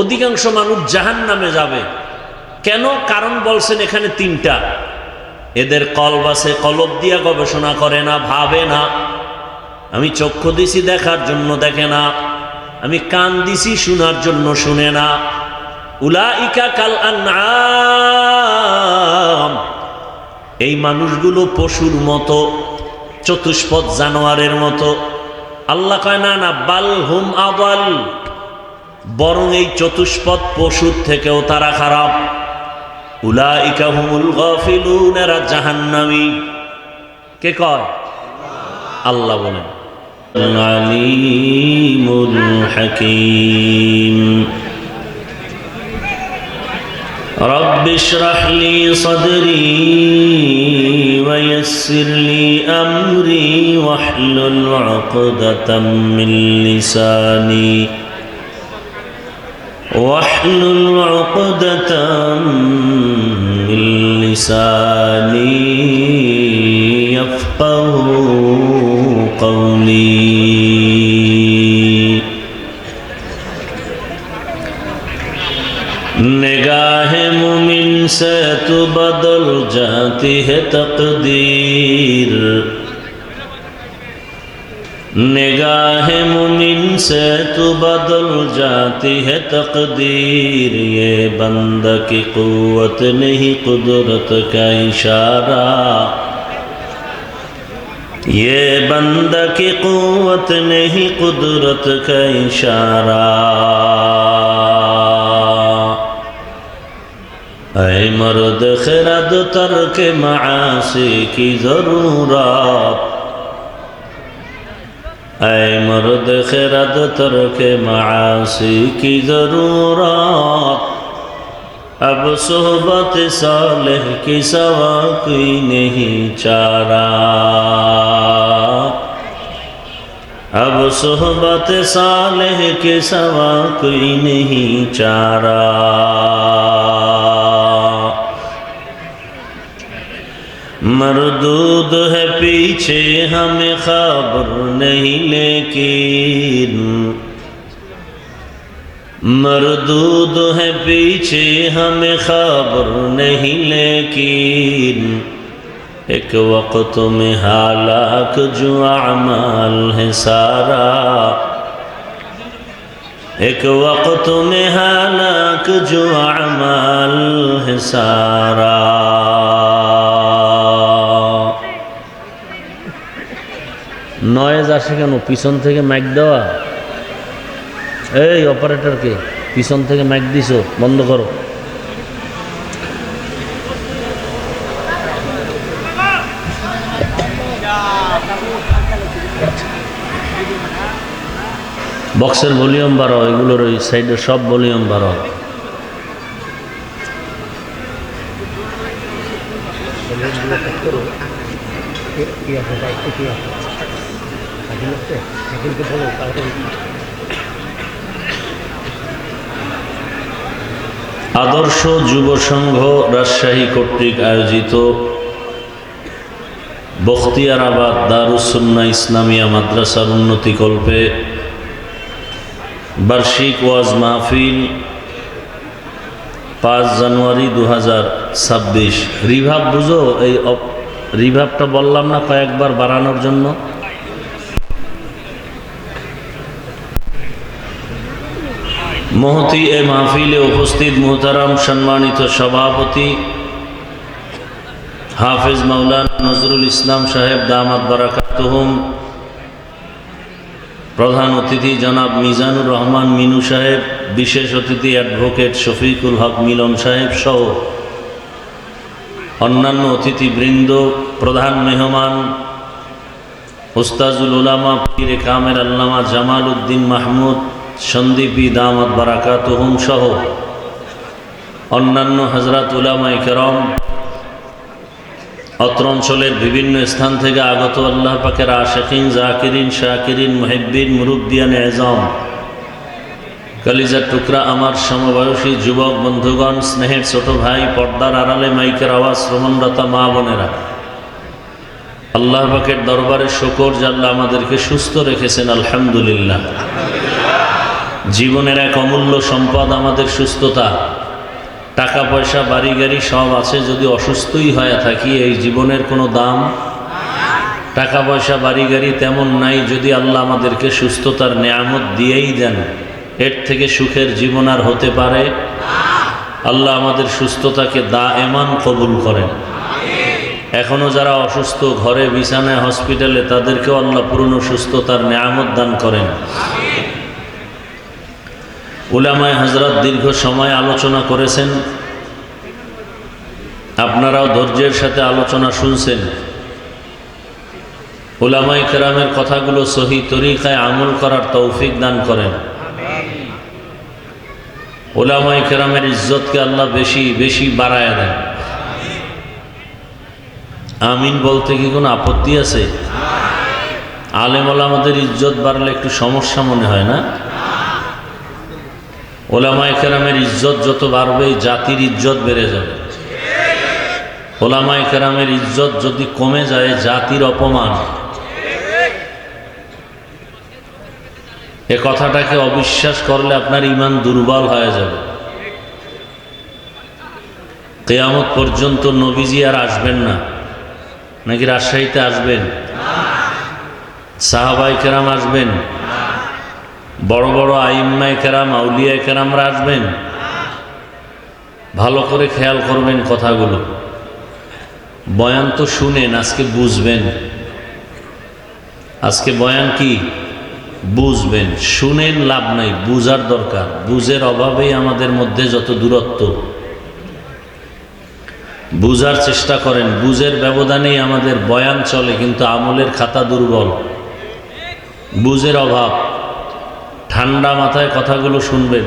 অধিকাংশ মানুষ জাহান্নামে যাবে। কেন? কারণ বলছেন এখানে তিনটা। এদের কলব আছে, কলব দিয়া গবেষণা করে না, ভাবে না। আমি চক্ষু দিছি দেখার জন্য দেখে না, আমি কান দিছি শোনার জন্য শুনে না। উলাইকা কাল আনআম, এই মানুষগুলো পশুর মতো, চতুষ্পদ জানোয়ারের মতো। আল্লাহ কয় না না, বাল হুম আদাল, বরং এই চতুষ্পদ পশুর থেকেও তারা খারাপ। উলাইকা হুমুল গাফিলুন, এরা জাহান্নামী। কে কয়? আল্লাহ বলেন। আলিমুল হাকীম। رب اشرح لي صدري ويسر لي أمري واحلل عقدة من لساني يفقهوا قولي. निगाह मुमिन से तो बदल जाती है तकदीर, निगाह मुमिन से तो बदल जाती है तकदीर। ये बंदा की कुव्वत नहीं कुदरत का इशारा, ये बंदा की कुव्वत नहीं कुदरत का इशारा। ऐ मर्द खिरद तर्क मासी की जरूरत, ऐ मर्द खिरद तर्क मासी की जरूरत। अब सोहबत सालेह की सवा कोई नहीं चारा, अब सोहबत सालेह के सवा कोई नहीं चारा। मरदूद है पीछे हमें खबर नहीं, लेकिन मरदूद है पीछे हमें खबर नहीं, लेकिन एक वक्त में हालाक जो अमाल है सारा, एक वक्त में हालाक जो अमाल है सारा। নয়েজ আসে কেন? পিছন থেকে মাইক দেওয়া। এই অপারেটরকে পিছন থেকে মাইক দিছো, বন্ধ করো। বক্সের ভলিউম বাড়াও, এগুলোর ওই সাইডের সব ভলিউম বাড়াও। আদর্শ যুব সংঘ রাজশাহী কর্তৃক আয়োজিত বখতিয়ারাবাদ দারুস সুন্নাহ ইসলামিয়া মাদ্রাসার উন্নতিকল্পে বার্ষিক ওয়াজ মাহফিল 5 জানুয়ারি 2026। রিভাব বুঝো? এই রিভাবটা বললাম না কয়েকবার বাড়ানোর জন্য। মহতি এ মাহফিলে উপস্থিত মুহতারাম সম্মানিত সভাপতি হাফেজ মাওলানা নজরুল ইসলাম সাহেব দামাত বারাকাতুহুম, প্রধান অতিথি জনাব মিজানুর রহমান মিনু সাহেব, বিশেষ অতিথি অ্যাডভোকেট শফিকুল হক মিলন সাহেব সহ অন্যান্য অতিথিবৃন্দ, প্রধান মেহমান উস্তাজুল উলামা পীরে কামের আল্লামা জামাল উদ্দিন মাহমুদ সন্দীপী দামাত বারাকাতুহুম সহ অন্যান্য হযরত উলামায়ে কেরাম, অত্র অঞ্চলের বিভিন্ন স্থান থেকে আগত আল্লাহ পাকের আশিকিন, জাকিরিন, শাকিরিন, মুহিব্বিন, মুরব্বিয়ান এজাম, কলিজার টুকরা আমার সমবয়সী যুবক বন্ধুগণ, স্নেহের ছোট ভাই, পর্দার আড়ালে মাইকের আওয়াজ শ্রবণরতা মা বোনেরা, আল্লাহ পাকের দরবারে শুকর যে আল্লাহ আমাদেরকে সুস্থ রেখেছেন, আলহামদুলিল্লাহ। জীবনের এক অমূল্য সম্পদ আমাদের সুস্থতা। টাকা পয়সা বাড়ি গাড়ি সব আছে, যদি অসুস্থই হয়ে থাকি এই জীবনের কোনো দাম। টাকা পয়সা বাড়ি গাড়ি তেমন নাই, যদি আল্লাহ আমাদেরকে সুস্থতার নেয়ামত দিয়েই দেন, এর থেকে সুখের জীবন আর হতে পারে? আল্লাহ আমাদের সুস্থতাকে দায়েমান কবুল করেন। এখনো যারা অসুস্থ ঘরে বিছানায় হসপিটালে, তাদেরকেও আল্লাহ পূর্ণ সুস্থতার নেয়ামত দান করেন। উলামায়ে হযরত দীর্ঘ সময় আলোচনা করেছেন, আপনারাও ধৈর্যের সাথে আলোচনা শুনছেন। উলামায়ে কেরামের কথাগুলো সহি তরিকায় আমল করার তৌফিক দান করেন। উলামায়ে কেরামের ইজ্জতকে আল্লাহ বেশি বেশি বাড়ায়া দেন। আমিন বলতে কি কোনো আপত্তি আছে? আলেম ওলামাদের ইজ্জত বাড়লে একটু সমস্যা মনে হয় না? ওলামায়ে কেরামের ইজ্জত যত বাড়বে জাতির ইজ্জত বেড়ে যাবে। ওলামায়ে কেরামের ইজ্জত যদি কমে যায় জাতির অপমান। এ কথাটাকে অবিশ্বাস করলে আপনার ঈমান দুর্বল হয়ে যাবে। কিয়ামত পর্যন্ত নবীজি আর আসবেন না, নাকি রাজশাহীতে আসবেন? সাহাবায়ে কেরাম আসবেন? বড় বড় আইম্মায়ে কেরাম আউলিয়ায়ে কেরামরা আসবেন? ভালো করে খেয়াল করবেন কথাগুলো। বয়ান তো শুনেন, আজকে বুঝবেন। আজকে বয়ান কি বুঝবেন। শুনেন লাভ নাই, বুঝার দরকার। বুঝের অভাবেই আমাদের মধ্যে যত দূরত্ব। বুঝার চেষ্টা করেন। বুঝের ব্যবধানেই আমাদের বয়ান চলে, কিন্তু আমলের খাতা দুর্বল। বুঝের অভাব। ঠান্ডা মাথায় কথাগুলো শুনবেন।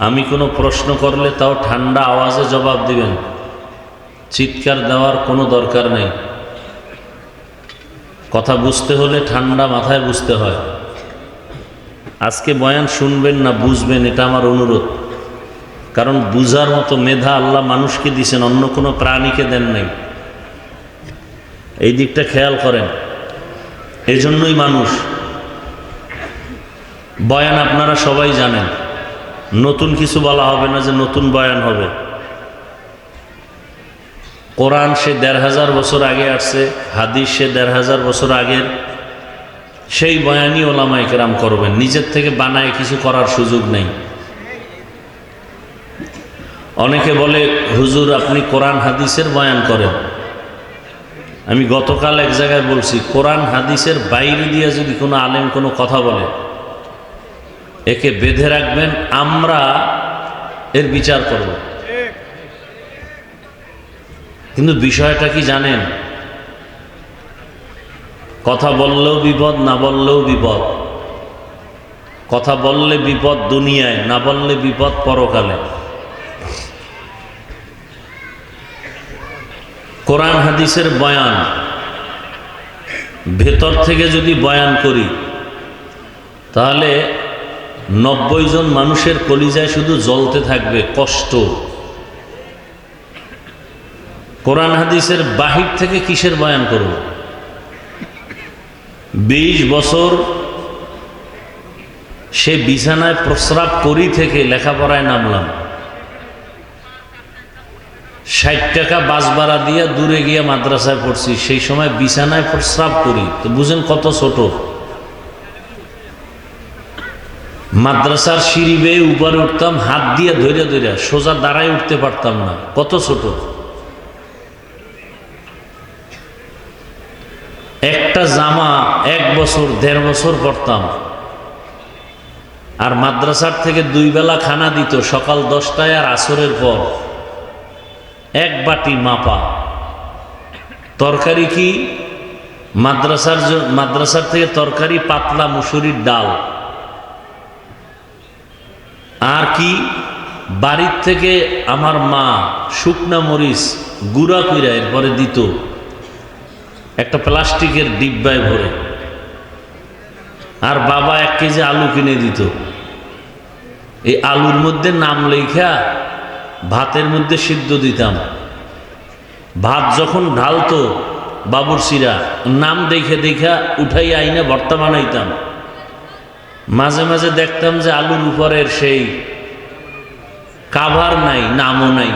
আমি কোনো প্রশ্ন করলে তাও ঠান্ডা আওয়াজে জবাব দিবেন। চিৎকার দেওয়ার কোনো দরকার নেই। কথা বুঝতে হলে ঠান্ডা মাথায় বুঝতে হয়। আজকে বয়ান শুনবেন না, বুঝবেন, এটা আমার অনুরোধ। কারণ বুঝার মতো মেধা আল্লাহ মানুষকে দিয়েছেন, অন্য কোনো প্রাণীকে দেন নাই। এই দিকটা খেয়াল করেন। এজন্যই মানুষ। বয়ান আপনারা সবাই জানেন, নতুন কিছু বলা হবে না যে নতুন বয়ান হবে। কোরআন সে ১৫০০ বছর আগে আসছে, হাদিস সে ১৫০০ বছর আগের। সেই বয়ানই ওলামায়ে কেরাম করবেন। নিজের থেকে বানায় কিছু করার সুযোগ নেই। অনেকে বলে হুজুর আপনি কোরআন হাদিসের বয়ান করেন। আমি গতকাল এক জায়গায় বলছি, কোরআন হাদিসের বাইরে দিয়ে যদি কোনো আলেম কোনো কথা বলে, একে বেঁধে রাখবেন, আমরা এর বিচার করব। কিন্তু বিষয়টা কি জানেন? কথা বললেও বিপদ, না বললেও বিপদ। কথা বললে বিপদ দুনিয়ায়, না বললে বিপদ পরকালে। কোরআন হাদিসের বয়ান ভেতর থেকে যদি বয়ান করি, তাহলে ৯০ জন মানুষের কলিজায় শুধু জ্বলতে থাকবে কষ্ট। কোরআন হাদিসের বাহির থেকে কিসের বয়ান করব? ২০ বছর সে বিছানায় প্রস্রাব করি থেকে লেখাপড়ায় নামলাম। ৬০ টাকা বাস ভাড়া দিয়ে দূরে গিয়ে মাদ্রাসায় পড়ছি। সেই সময় বিছানায় প্রস্রাব করি, তো বুঝেন কত ছোট। মাদ্রাসার সিঁড়ি বেয়ে উপরে উঠতাম, হাত দিয়ে ধরে ধরে, সোজা দাঁড়ায় উঠতে পারতাম না, কত ছোট। একটা জামা ১ বছর ১.৫ বছর পরতাম। আর মাদ্রাসার থেকে ২ বেলা খানা দিত, সকাল ১০টায় আর আসরের পর। ১ বাটি মাপা তরকারি। কি মাদ্রাসার থেকে তরকারি পাতলা মুসুরির ডাল। আর কি বাড়ির থেকে আমার মা শুকনা মরিচ গুঁড়া কইরা এরপরে দিত একটা প্লাস্টিকের ডিব্বায় ভরে। আর বাবা ১ কেজি আলু কিনে দিত। এই আলুর মধ্যে নাম লেখা ভাতের মধ্যে সিদ্ধ দিতাম। ভাত যখন ঢালতো বাবুরচিরা, নাম দেখে দেখা উঠাই আইনে ভর্তা বানাইতাম। মাঝে মাঝে দেখতাম যে আলুর উপরের সেই কাভার নাই, নামও নাই,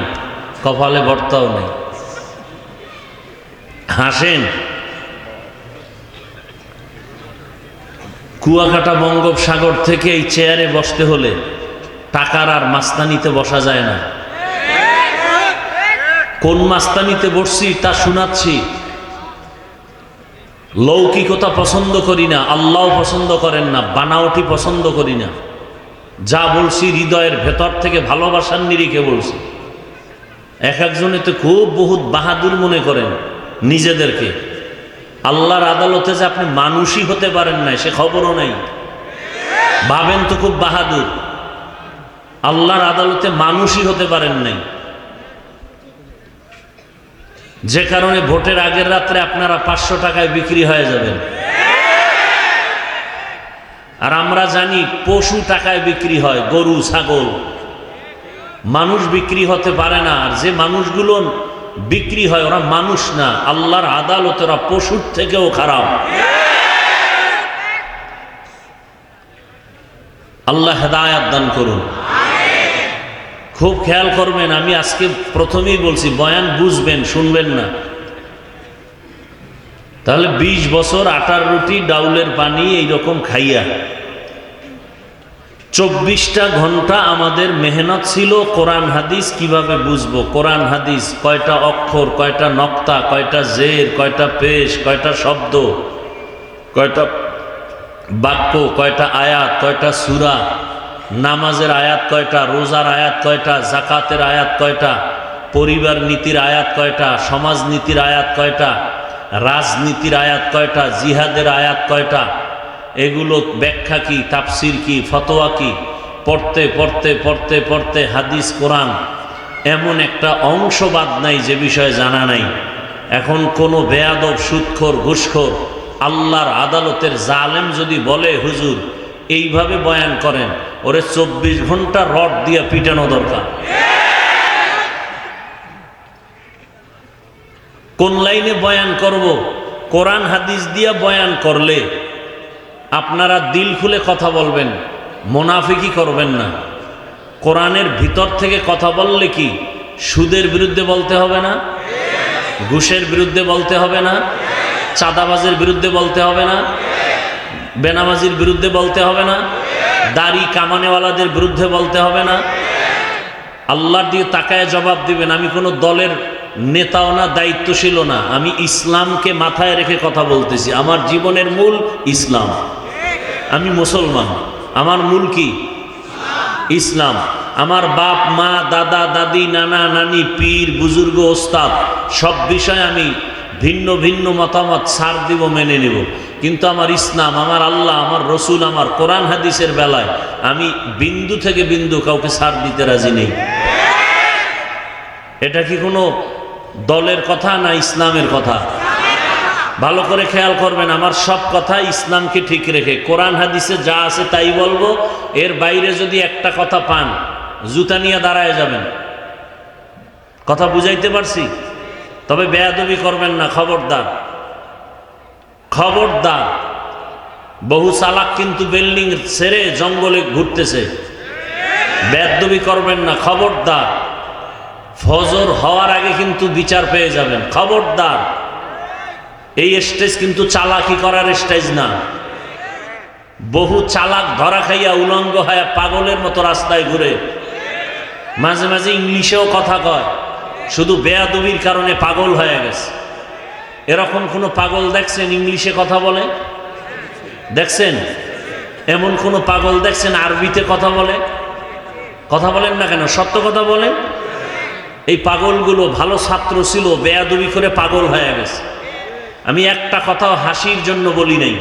কপালে ভর্তাও নাই। হাসেন। কুয়াকাটা বঙ্গোপসাগর থেকে এই চেয়ারে বসতে হলে টাকার আর মাস্তানিতে বসা যায় না। কোন মাস্তানিতে বসছি তা শোনাচ্ছি। লৌকিকতা পছন্দ করি না, আল্লাহ পছন্দ করেন না, বানাওটি পছন্দ করি না। যা বলছি হৃদয়ের ভেতর থেকে ভালোবাসার নিরিখে বলছি। এক একজনে তো খুব বহুত বাহাদুর মনে করেন নিজেদেরকে। আল্লাহর আদালতে যে আপনি মানুষই হতে পারেন না সে খবরও নাই, ভাবেন তো খুব বাহাদুর। আল্লাহর আদালতে মানুষই হতে পারেন নাই, যে কারণে ভোটের আগের রাত্রে আপনারা 500 টাকায় বিক্রি হয়ে যাবেন। আর আমরা জানি পশু টাকায় বিক্রি হয়, গরু ছাগল। মানুষ বিক্রি হতে পারে না। আর যে মানুষগুলো বিক্রি হয় ওরা মানুষ না, আল্লাহর আদালতে ওরা পশুর থেকেও খারাপ। আল্লাহ হেদায়েত দান করুন। খুব খেয়াল করবেন, আমি আজকে প্রথমেই বলছি বয়ান বুঝবেন, শুনবেন না। তাহলে 20 বছর আটার রুটি ডাউলের পানি এইরকম খাইয়া 24টা ঘন্টা আমাদের মেহনত ছিল কোরআন হাদিস কিভাবে বুঝবো। কোরআন হাদিস কয়টা অক্ষর, কয়টা নক্তা, কয়টা জের, কয়টা পেশ, কয়টা শব্দ, কয়টা বাক্য, কয়টা আয়াত, কয়টা সূরা, নামাজের আয়াত কয়টা, রোজার আয়াত কয়টা, জাকাতের আয়াত কয়টা, পরিবার নীতির আয়াত কয়টা, সমাজ নীতির আয়াত কয়টা, রাজনীতির আয়াত কয়টা, জিহাদের আয়াত কয়টা, এগুলো ব্যাখ্যা কি, তাফসির কি, ফতোয়া কি, পড়তে পড়তে পড়তে পড়তে হাদিস কোরআন এমন একটা অংশ বাদ নাই যে বিষয়ে জানা নাই। এখন কোনো বেয়াদব, সুদখোর, ঘুষখোর, আল্লাহর আদালতের জালেম যদি বলে হুজুর এইভাবে বয়ান করেন, ওরে 24 ঘন্টা রড দিয়া পিটানো দরকার। কোন লাইনে বয়ান করব? কোরআন হাদিস দিয়া বয়ান করলে আপনারা দিল খুলে কথা বলবেন, মুনাফিকি করবেন না। কোরআনের ভিতর থেকে কথা বললে কি সুদের বিরুদ্ধে বলতে হবে না, ঘুষের বিরুদ্ধে বলতে হবে না, চাঁদাবাজের বিরুদ্ধে বলতে হবে না, বেনামাজির বিরুদ্ধে বলতে হবে না, দাড়ি কামানেওয়ালাদের বিরুদ্ধে বলতে হবে না। আল্লাহর দিয়ে তাকায় জবাব দিবেন। আমি কোনো দলের নেতাও না, দায়িত্বশীলও না, আমি ইসলামকে মাথায় রেখে কথা বলতেছি। আমার জীবনের মূল ইসলাম, আমি মুসলমান, আমার মূল কি ইসলাম। আমার বাপ মা, দাদা দাদি, নানা নানি, পীর বুজুর্গ, ওস্তাদ সব বিষয়ে আমি ভিন্ন ভিন্ন মতামত ছাড় দিব, মেনে নেব। কিন্তু আমার ইসলাম, আমার আল্লাহ, আমার রসুল, আমার কোরআন হাদিসের বেলায় আমি বিন্দু থেকে বিন্দু কাউকে ছাড় দিতে রাজি নেই। এটা কি কোনো দলের কথা না ইসলামের কথা? ভালো করে খেয়াল করবেন, আমার সব কথা ইসলামকে ঠিক রেখে কোরআন হাদিসে যা আছে তাই বলবো। এর বাইরে যদি একটা কথা পান জুতা নিয়ে দাঁড়ায় যাবেন। কথা বুঝাইতে পারছি? তবে বেয়াদবি করবেন না, খবরদার, খবরদার। বহু চালাক কিন্তু বিল্ডিং ছেড়ে জঙ্গলে ঘুরতেছে। বেয়াদবি করবেন না, খবরদার। ফজর হওয়ার আগে কিন্তু বিচার পেয়ে যাবেন, খবরদার। এই স্টেজ কিন্তু চালাকি করার স্টেজ না। বহু চালাক ধরা খাইয়া উলঙ্গ হয়ে পাগলের মতো রাস্তায় ঘুরে, মাঝে মাঝে ইংলিশেও কথা কয়, শুধু বেয়াদবির কারণে পাগল হয়ে গেছে। এরকম কোনো পাগল দেখছেন ইংলিশে কথা বলে? দেখছেন? এমন কোনো পাগল দেখছেন আরবিতে কথা বলে? কথা বলেন না কেন? সত্য কথা বলেন। এই পাগলগুলো ভালো ছাত্র ছিল, বেয়াদবি করে পাগল হয়ে গেছে। আমি একটা কথাও হাসির জন্য বলি নাই।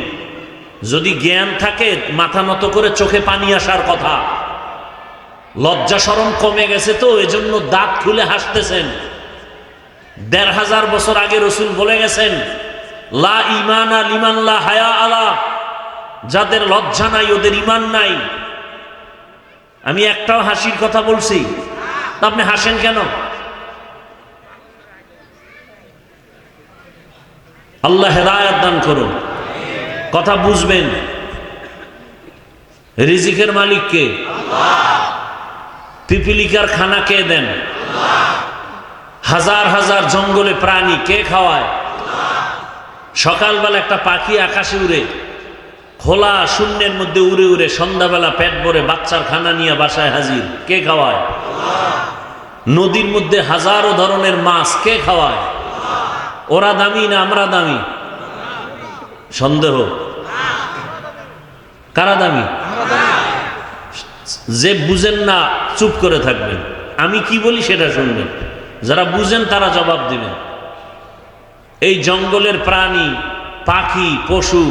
যদি জ্ঞান থাকে মাথা নত করে চোখে পানি আসার কথা। লজ্জা শরম কমে গেছে তো এজন্য দাঁত খুলে হাসতেছেন। ১৫০০ বছর আগে রসুল বলে গেছেন, লা ঈমানা লিমান লা হায়া আলা, যাদের লজ্জা নাই ওদের ঈমান নাই। আমি একটাও হাসির কথা বলছি? আপনি হাসেন কেন? আল্লাহ হেদায়েত দান করুন। কথা বুঝবেন। রিজিকের মালিক কে? পিপিলিকার খানা কে দেন? হাজার হাজার জঙ্গলে প্রাণী কে খাওয়ায়? সকালবেলা একটা পাখি আকাশে উড়ে, খোলা শূন্যের মধ্যে উড়ে উড়ে সন্ধ্যাবেলা পেট ভরে বাচ্চার খানা নিয়ে বাসায় হাজির, কে খাওয়ায়? নদীর মধ্যে হাজারো ধরনের মাছ কে খাওয়ায়? ওরা দামি না আমরা দামি? সন্দেহ। কারা দামি? যে বুঝেন না চুপ করে থাকবেন, আমি কি বলি সেটা শুনবেন, যারা বুঝেন তারা জবাব দিবেন। এই জঙ্গলের প্রাণী, পাখি, পশু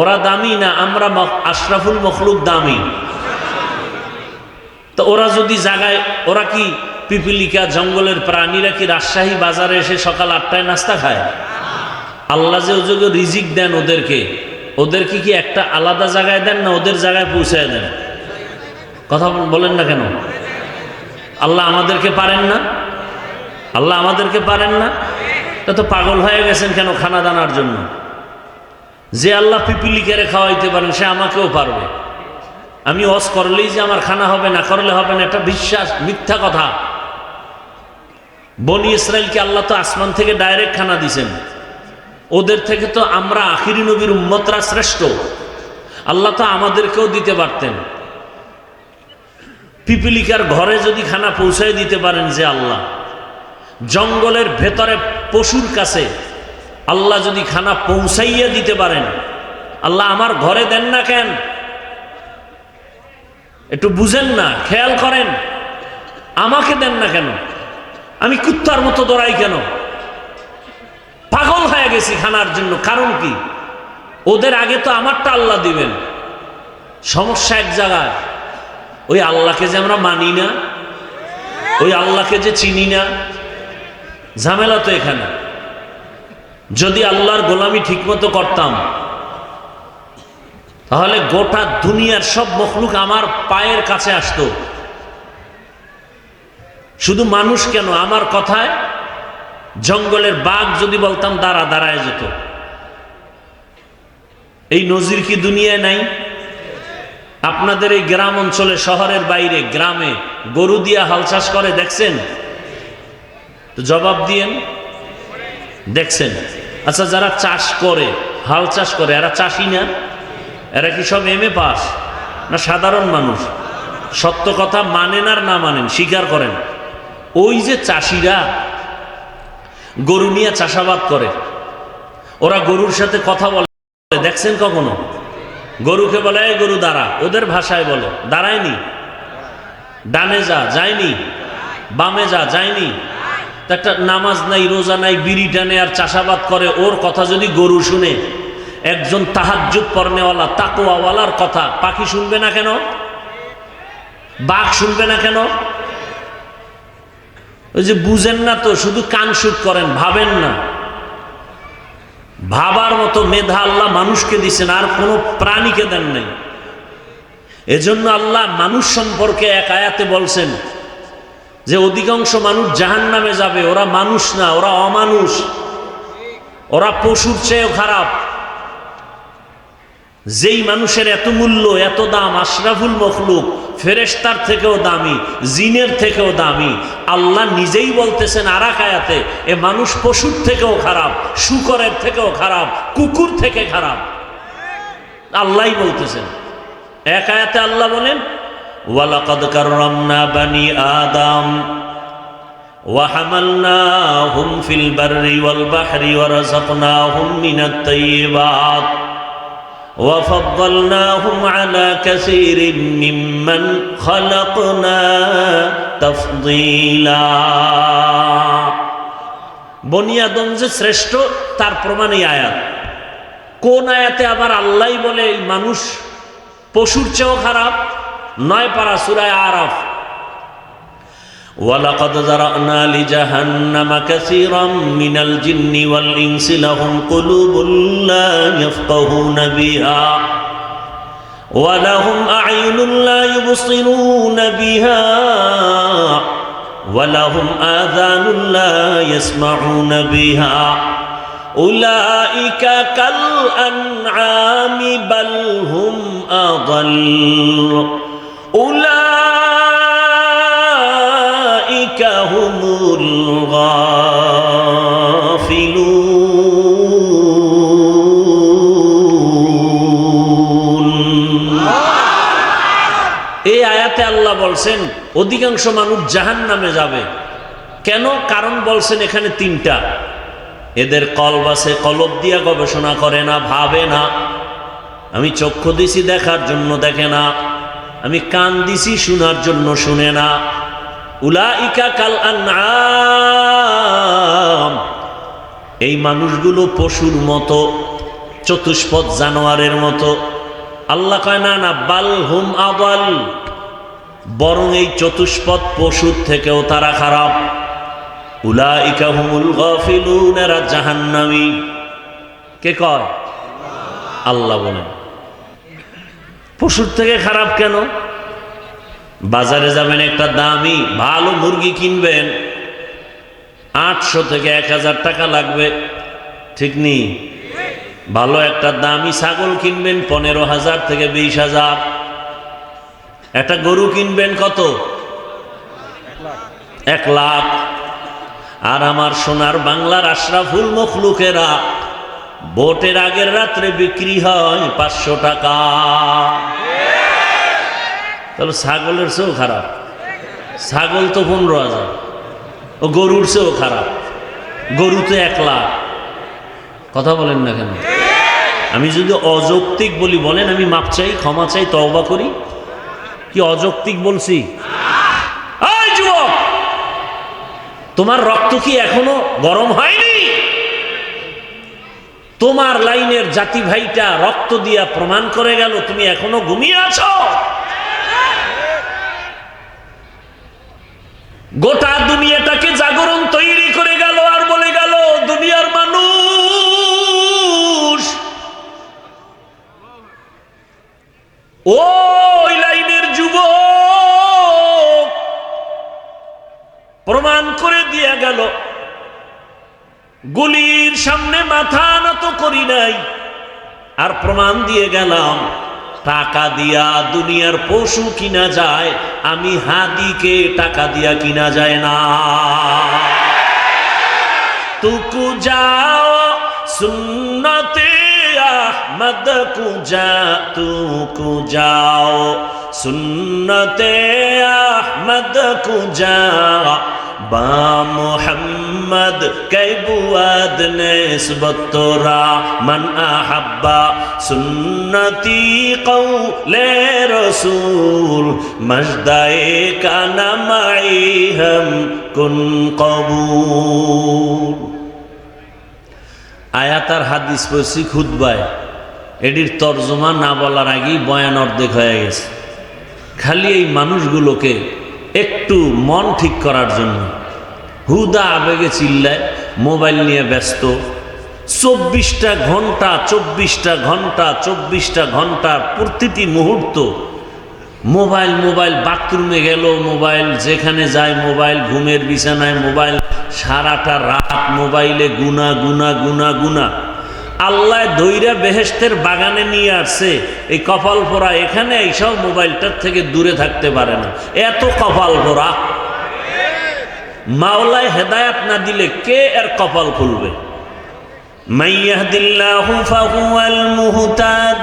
ওরা দামি না আমরা আশরাফুল মখলুক দামি? তো ওরা যদি জাগায়, ওরা কি পিপিলিকা জঙ্গলের প্রাণীরা কি রাজশাহী বাজারে এসে সকাল 8টায় নাস্তা খায়? আল্লাহ যে ওযোগে রিজিক দেন ওদেরকে কি একটা আলাদা জায়গায় দেন না ওদের জায়গায় পৌঁছায় দেন? কথা বলেন না কেন? আল্লাহ আমাদেরকে পারেন না? আল্লাহ আমাদেরকে পারেন না? তা তো পাগল হয়ে গেছেন কেন খানা দানার জন্য? যে আল্লাহ পিপিলিকারে খাওয়াইতে পারেন সে আমাকেও পারবে। আমি ওয়াজ করলেই যে আমার খানা হবে, না করলে হবে না, এটা বিশ্বাস, মিথ্যা কথা। বনি ইসরাইলকে আল্লাহ তো আসমান থেকে ডাইরেক্ট খানা দিছেন, ওদের থেকে তো আমরা আখিরি নবীর উম্মতরা শ্রেষ্ঠ। আল্লাহ তো আমাদেরকেও দিতে পারতেন। পিপিলিকার ঘরে যদি খানা পৌঁছায় দিতে পারেন যে আল্লাহ, জঙ্গলের ভেতরে পশুর কাছে আল্লাহ যদি খানা পৌঁছাইয়া দিতে পারেন, আল্লাহ আমার ঘরে দেন না কেন? একটু বুঝেন না, খেয়াল করেন, আমাকে দেন না কেন? আমি কুত্তার মতো দৌড়াই কেন? পাগল হয়ে গেছি খানার জন্য। কারণ কি? ওদের আগে তো আমারটা আল্লাহ দিবেন। সমস্যা এক জায়গায়, ওই আল্লাহকে যে আমরা মানি না, ওই আল্লাহকে যে চিনি না, ঝামেলা তো এখানে। যদি আল্লাহর গোলামি ঠিকমতো করতাম তাহলে গোটা দুনিয়ার সব মখলুক আমার পায়ের কাছে আসতো। শুধু মানুষ কেন, আমার কথায় জঙ্গলের বাঘ যদি বলতাম দাঁড়ায় যেত। এই নজির কি দুনিয়ায় নাই? আপনাদের এই গ্রাম অঞ্চলে, শহরের বাইরে গ্রামে গরু দিয়া হাল চাষ করে দেখছেন? তো জবাব দিয়েন, দেখছেন? আচ্ছা, যারা চাষ করে, হাল চাষ করে, এরা চাষি না? এরা কি সব এমএ পাস না সাধারণ মানুষ? সত্য কথা মানেন আর না মানেন, স্বীকার করেন। ওই যে চাষিরা গরু নিয়ে চাষাবাদ করে, ওরা গরুর সাথে কথা বলে দেখছেন কখনো? গরুকে বলে এই গরু দাঁড়া, ওদের ভাষায় বলে দাঁড়ায়নি। ডানে যা, যায়নি। বামে যা, যায়নি। একটা নামাজ নাই, রোজা নাই, বিড়ি টানে আর চাষাবাদ করে, ওর কথা যদি গরু শুনে, একজন তাহাজ্জুদ পড়নেওয়ালা তাকওয়াওয়ালার কথা পাখি শুনবে না কেন? বাঘ শুনবে না কেন? ওই যে বুঝেন না তো, শুধু কান শুট করেন, ভাবেন না। ভাবার মতো মেধা আল্লাহ মানুষকে দিচ্ছেন, আর কোনো প্রাণীকে দেন নাই। এজন্য আল্লাহ মানুষ সম্পর্কে এক আয়াতে বলছেন যে অধিকাংশ মানুষ জাহান্নামে যাবে। ওরা মানুষ না, ওরা অমানুষ, ওরা পশুর চেয়েও খারাপ। যেই মানুষের এত মূল্য, এত দাম, আশরাফুল মখলুক, ফেরেশতার থেকেও দামি, জিনের থেকেও দামি, আল্লাহ নিজেই বলতেছেন আর এক আয়াতে, এ মানুষ পশুর থেকেও খারাপ, শূকরের থেকেও খারাপ, কুকুর থেকে খারাপ। আল্লাহই বলতেছেন। এক আয়াতে আল্লাহ বলেন ওয়ালাকাদ কাররামনা বানি আদম ওয়া হামালনাহুম ফিল বাররি ওয়াল বাহরি ওয়া রাযাকনাহুম মিনাত তাইয়্যিবাত وَفَضَّلْنَاهُمْ عَلَى كَثِيرٍ مِّمَّنْ خَلَقْنَا تَفْضِيلًا। বনি আদম যে শ্রেষ্ঠ তার প্রমাণ এই আয়াত। কোন আয়াতে আবার আল্লাহই বলে এই মানুষ পশুর চেয়েও খারাপ? 9 পারা সূরা আরাফ। وَلَقَدْ ذَرَأْنَا لِجَهَنَّمَ كَثِيرًا مِنَ الْجِنِّ وَالْإِنسِ لَهُمْ قُلُوبٌ لَّا يَفْقَهُونَ بِهَا وَلَهُمْ أَعْيُنٌ لَّا يُبْصِرُونَ بِهَا وَلَهُمْ آذَانٌ لَّا يَسْمَعُونَ بِهَا উলাইকা কাল আনআমি বাল হুম আযাল উলাইকা হুমুল গাফিলুন। এই আয়াতে আল্লাহ বলছেন অধিকাংশ মানুষ জাহান্নামে যাবে। কেন? কারণ বলছেন এখানে তিনটা। এদের কলব আছে, কলব দিয়া গবেষণা করে না, ভাবে না। আমি চক্ষু দিছি দেখার জন্য দেখে না, আমি কান দিছি শোনার জন্য শুনে না। উলাইকা কাল আনআম, এই মানুষগুলো পশুর মতো, চতুষ্পদ জানোয়ারের মতো। আল্লাহ কয় না না, বাল হুম আযাল, বরং এই চতুষ্পদ পশুর থেকেও তারা খারাপ। উলাইকা হুমুল গাফিলুন, এরা জাহান্নামী। কে কয়? আল্লাহ বলেন। পশুর থেকে খারাপ কেন? বাজারে যাবেন, একটা দামি ভালো মুরগি কিনবেন, 800 থেকে 1000 টাকা লাগবে, ঠিক নেই? ভালো একটা দামি ছাগল কিনবেন 15,000 থেকে 20,000। একটা গরু কিনবেন কত? 1 লাখ। আর আমার সোনার বাংলার আশরাফুল মখলুকেরা ভোটের আগের রাত্রে বিক্রি হয় 500 টাকা। তাহলে ছাগলের চেয়েও খারাপ। ছাগল তো 15,000, ও গরুর চেয়েও খারাপ। গরু তো 1 লাখ। কথা বলেন না কেন? আমি যদি অযৌক্তিক বলি বলেন, আমি মাপ চাই, ক্ষমা চাই, তওবা করি। কি অযৌক্তিক বলছি? এই যুবক, তোমার রক্ত কি এখনো গরম হয়নি? তোমার লাইনের জাতি ভাইটা রক্ত দিয়া প্রমাণ করে গেল তুমি এখনো ঘুমিয়ে আছো। গোটা দুনিয়াটাকে জাগরণ তৈরি করে গেল আর বলে গেল দুনিয়ার মানুষ, ওই লাইনের যুবক প্রমাণ করে দিয়ে গেল গুলির সামনে মাথা নত করি নাই, আর প্রমাণ দিয়ে গেলাম টাকা দিয়া দুনিয়ার পশু কিনা যায়, আমি হাদিকে টাকা দিয়া কিনা যায় না। তুকু যাও সুন্নতে আহমদ কুজা, তুকু যাও সুন্নতে আহমদ কুজা, বা মুহাম্মদ কে বুয়াদ নিসবত তোরা, মান আহাব্বা সুন্নতি কওলে রসূল, মজদায়ে কানা মাই হাম কুন কবুল। আয়াত আর হাদিস পড়ছি খুতবায়, এটির তর্জমা না বলার আগেই বয়ান অর্ধেক হয়ে গেছে। খালি এই মানুষগুলোকে একটু মন ঠিক করার জন্য হুদা আবেগে চিল্লায়, মোবাইল নিয়ে ব্যস্ত। 24টা ঘন্টা 24টা ঘন্টা 24টা ঘন্টার প্রতিটি মুহূর্ত মোবাইল। মোবাইল বাথরুমে গেল মোবাইল, যেখানে যায় মোবাইল, ঘুমের বিছানায় মোবাইল, সারাটা রাত মোবাইলে গুনা গুনা গুনা গুনা। আল্লাহ দইরা বেহেশতের বাগানে নিয়ে আসছে, এই কপাল পোড়া এখানে এইসব মোবাইলটার থেকে দূরে থাকতে পারে না, এত কপাল পোড়া। মাওলায় হেদায়াত না দিলে কে এর কপাল খুলবে? মাইয়াহদিল্লাহু ফাহুয়াল মুহতাদ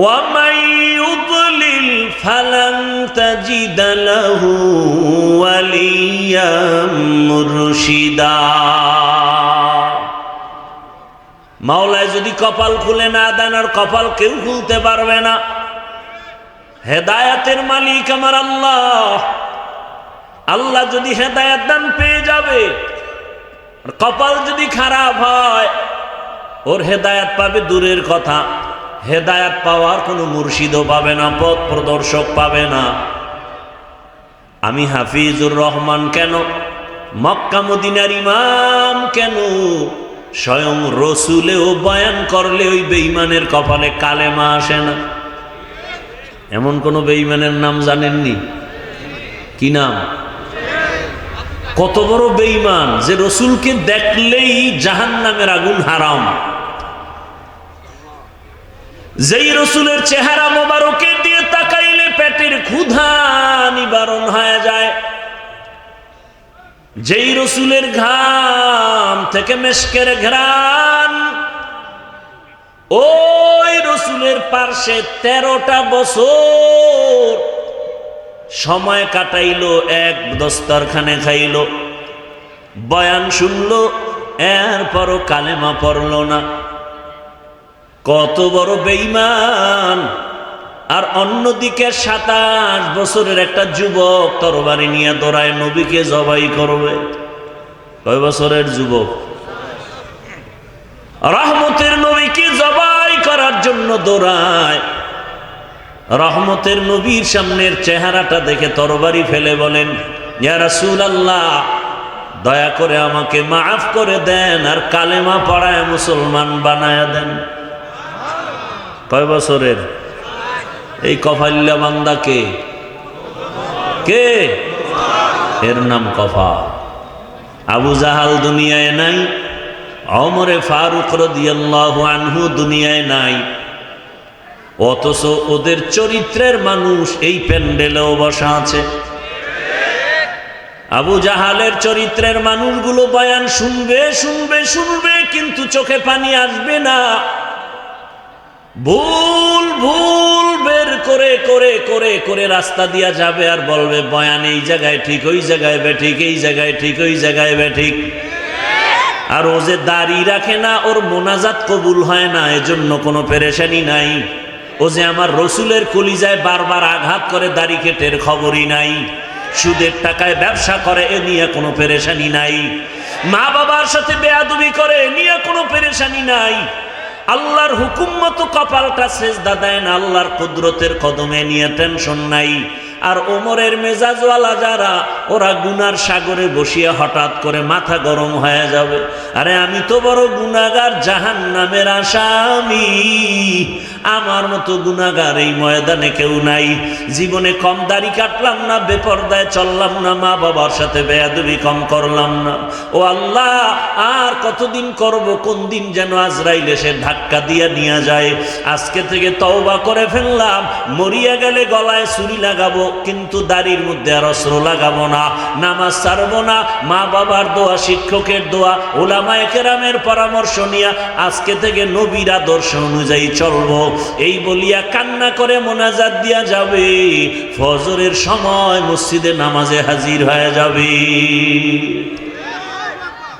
ওয়া মান ইউদ্লিল ফালান তাজিদ লাহু ওয়ালিয়াম মুরশিদা। মাওলায় যদি কপাল খুলে না দেন, আর কপাল কেউ খুলতে পারবে না। হেদায়াতের মালিক আমার আল্লাহ। আল্লাহ যদি হেদায়াত দান পেয়ে যাবে, আর কপাল যদি খারাপ হয় ওর হেদায়াত পাবে দূরের কথা, হেদায়াত পাওয়ার কোনো মুর্শিদও পাবে না, পথ প্রদর্শক পাবে না। আমি হাফিজুর রহমান কেন, মক্কা মদিনার ইমাম কেন, স্বয়ং রসুলেও বয়ান করলে ওই বেঈমানের কপালে কালেমা আসে না। এমন কোন বেঈমানের নাম জানেননি? কি নাম? কত বড় বেঈমান যে রসুলকে দেখলেই জাহান্নামের আগুন হারাম। যেই রসুলের চেহারা মোবারকের দিয়ে তাকাইলে পেটের ক্ষুধা নিবারণ হয়ে যায়, যেই রসুলের ঘাম থেকে মেশকের ঘ্রাণ, ওই রসুলের পার্শ্বে 13টা বছর সময় কাটাইলো, এক দস্তরখানে খাইলো, বয়ান শুনলো, এরপরও কালেমা পড়লো না। কত বড় বেঈমান। আর অন্যদিকে 27 বছরের একটা যুবক তরবারি নিয়ে দৌড়ায় নবীকে জবাই করবে। কয় বছরের যুবক? রহমতের নবীকে জবাই করার জন্য দৌড়ায়। রহমতের নবীর সামনের চেহারাটা দেখে তরবারি ফেলে বলেন, ইয়া রাসূলুল্লাহ, দয়া করে আমাকে মাফ করে দেন আর কালেমা পড়ায় মুসলমান বানায়া দেন। কয় বছরের? এই কফাইল্লা বান্দা কে? কে? এর নাম কফা। আবু জাহাল দুনিয়ায় নাই, ওমরে ফারুক রাদিয়াল্লাহু আনহু দুনিয়ায় নাই, অথচ ওদের চরিত্রের মানুষ এই প্যান্ডেলেও বসা আছে। আবু জাহালের চরিত্রের মানুষগুলো বয়ান শুনবে শুনবে শুনবে, কিন্তু চোখে পানি আসবে না। ভুল ভুল বের করে করে করে করে রাস্তা দিয়া যাবে আর বলবে বয়ান এই জায়গায় ঠিক, ওই জায়গায় বেঠিক, এই জায়গায় ঠিক, ওই জায়গায় বেঠিক। আর ও যে দাড়ি রাখে না, ওর মোনাজাত কবুল হয় না, এজন্য কোনো পেরেশানি নাই। ও যে আমার রসুলের কলিজায় বারবার আঘাত করে, দাড়ি কেটের খবরই নাই। সুদের টাকায় ব্যবসা করে, এ নিয়ে কোনো পেরেশানি নাই। মা বাবার সাথে বেয়াদবি করে, এ নিয়ে কোনো পেরেশানি নাই। আল্লাহর হুকুম মতো কপালটা সেজদা দেয় না, আল্লাহর কুদরতের কদমে নিয়ে টেনশন নাই। আর ওমরের মেজাজওয়ালা যারা, ওরা গুনার সাগরে বসিয়া হঠাৎ করে মাথা গরম হয়ে যাবে, আরে আমি তো বড় গুনাহগার, জাহান্নামের আসামি, আমার মতো গুনাহগার এই ময়দানে কেউ নাই। জীবনে কম দাড়ি কাটলাম না, বেপরদায় চললাম না, মা বাবার সাথে বেয়াদবি কম করলাম না। ও আল্লাহ, আর কতদিন করব? কোন দিন যেন আজরাইল এসে ধাক্কা দিয়ে নিয়ে যায়। আজকে থেকে তওবা করে ফেললাম, মরিয়া গেলে গলায় ছুরি লাগাবো, কিন্তু দাড়ির মধ্যে আর অস্ত্র লাগাবো না, নামাজ ছাড়বো না। মা বাবার দোয়া, শিক্ষকের দোয়া, উলামায়ে কেরামের পরামর্শ নিয়ে আজকে থেকে নবীর আদর্শ অনুযায়ী চলবো। এই বলিয়া কান্না করে মোনাজাত দিয়া যাবে, ফজরের সময় মসজিদে নামাজে হাজির হয়ে যাবে।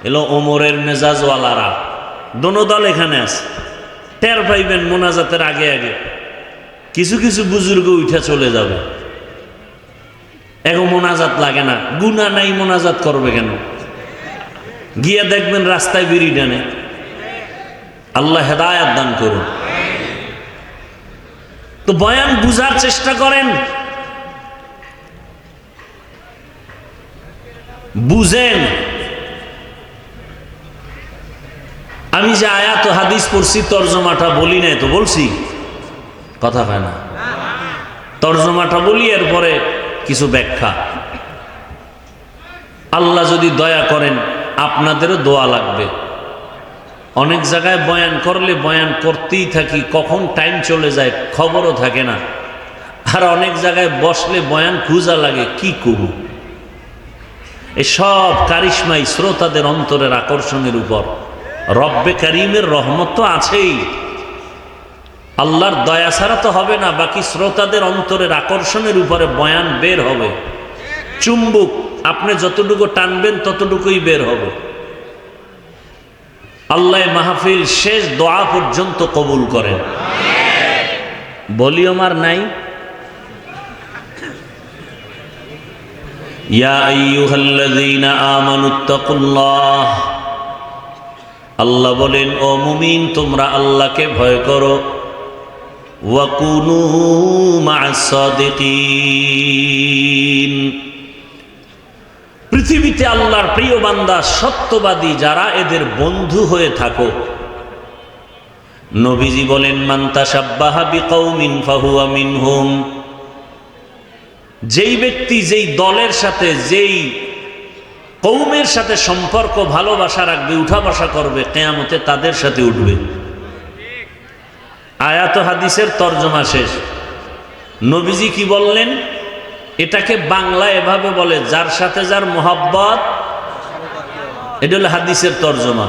এলো ওমরের মেজাজওয়ালারা, দোনো দল এখানে আছে। টের পাইবেন মোনাজাতের আগে আগে কিছু কিছু বুজুর্গ উঠে চলে যাবে। এখন মোনাজাত লাগে না, গুনাহ নাই, মোনাজাত করবে কেন? গিয়ে দেখবেন রাস্তায় বিড়ি টানে। আল্লাহ হেদায়েত দান করুন। তো বয়ান বুঝার চেষ্টা করেন, বুঝেন। আমি যে আয়াত ও হাদিস পড়ছি, তর্জমাটা বলি নাই তো? বলছি? কথা হয় না। তর্জমাটা বলি, এরপরে কিছু ব্যাখ্যা। আল্লাহ যদি দয়া করেন, আপনাদেরও দোয়া লাগবে। অনেক জায়গায় বয়ান করলে বয়ান করতেই থাকি, কখন টাইম চলে যায় খবরও থাকে না। আর অনেক জায়গায় বসলে বয়ান খুঁজা লাগে, কি করব। এই সব কারিশমাই শ্রোতাদের অন্তরের আকর্ষণের উপর। রব্বে কারিমের রহমত তো আছেই, আল্লাহর দয়া ছাড়া তো হবে না। বাকি শ্রোতাদের অন্তরের আকর্ষণের উপরে বয়ান বের হবে। চুম্বুক, আপনি যতটুকু টানবেন ততটুকুই বের হবে। আল্লাহ মাহফিল শেষ দোয়া পর্যন্ত কবুল করেন। ভলিউম আর নাই। ইয়া আইয়ুহাল্লাযীনা আমানুত্তাকুল্লাহ, আল্লাহ বলেন, ও মুমিন, তোমরা আল্লাহকে ভয় করো। ওয়া কুনু মা'আস সাদিকিন, পৃথিবীতে আল্লাহর প্রিয় বান্দা, সত্যবাদী যারা, এদের বন্ধু হয়ে থাকো। নবীজি বলেন, মান তাশাব্বাহা বিকওমিন ফাহুয়া মিনহুম, যেই ব্যক্তি যেই দলের সাথে, যেই কওমের সাথে সম্পর্ক ভালোবাসা রাখবে, উঠা বসা করবে, কিয়ামতে তাদের সাথে উঠবে। আয়াত ও হাদিসের তর্জমা শেষ। নবীজি কি বললেন? এটাকে বাংলা এভাবে বলে, যার সাথে যার মোহাব্বত। এটা হলো হাদিসের তর্জমা।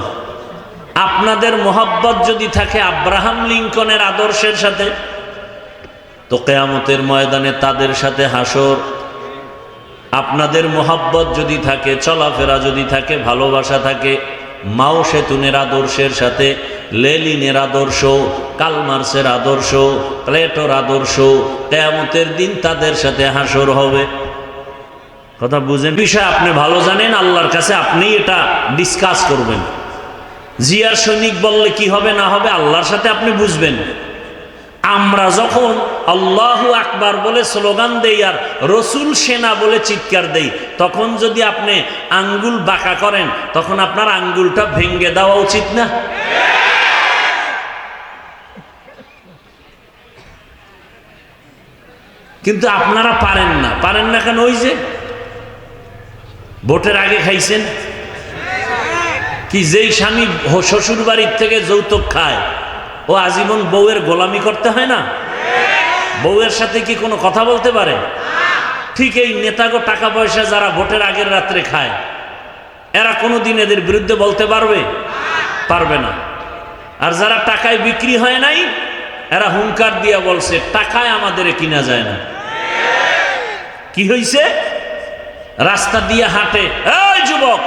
আপনাদের মোহাব্বত যদি থাকে আব্রাহাম লিঙ্কনের আদর্শের সাথে, তো কিয়ামতের ময়দানে তাদের সাথে হাসর। আপনাদের মোহাব্বত যদি থাকে, চলাফেরা যদি থাকে, ভালোবাসা থাকে মাও সেতুনের আদর্শের সাথে, লেলিনের আদর্শ, কালমার্সের আদর্শ, প্লেটোর আদর্শ, কিয়ামতের দিন তাদের সাথে হাসর হবে। কথা বুঝেন? বিষয় আপনি ভালো জানেন, আল্লাহর কাছে আপনি এটা ডিসকাস করবেন। জিয়ার সৈনিক বললে কি হবে না হবে আল্লাহর সাথে আপনি বুঝবেন। আমরা যখন আল্লাহু আকবার বলে স্লোগান দেই আর রসুল সেনা বলে চিৎকার দেই, তখন যদি আপনি আঙ্গুল বাঁকা করেন, তখন আপনার আঙ্গুলটা ভেঙে দেওয়া উচিত না? কিন্তু আপনারা পারেন না। পারেন না কেন? ওই যে ভোটের আগে খাইছেন কি, যেই স্বামী শ্বশুর বাড়ির থেকে যৌতুক খায় ও আজীবন বউয়ের গোলামি করতে হয় না? বউয়ের সাথে কি কোনো কথা বলতে পারে? ঠিক এই নেতাগো টাকা পয়সা যারা ভোটের আগের রাত্রে খায়, এরা কোনোদিন এদের বিরুদ্ধে বলতে পারবে? পারবে না। আর যারা টাকায় বিক্রি হয় নাই, এরা হুঙ্কার দিয়া বলছে টাকায় আমাদের কিনা যায় না। কি হইছে? রাস্তা দিয়ে হাঁটে, এই যুবক,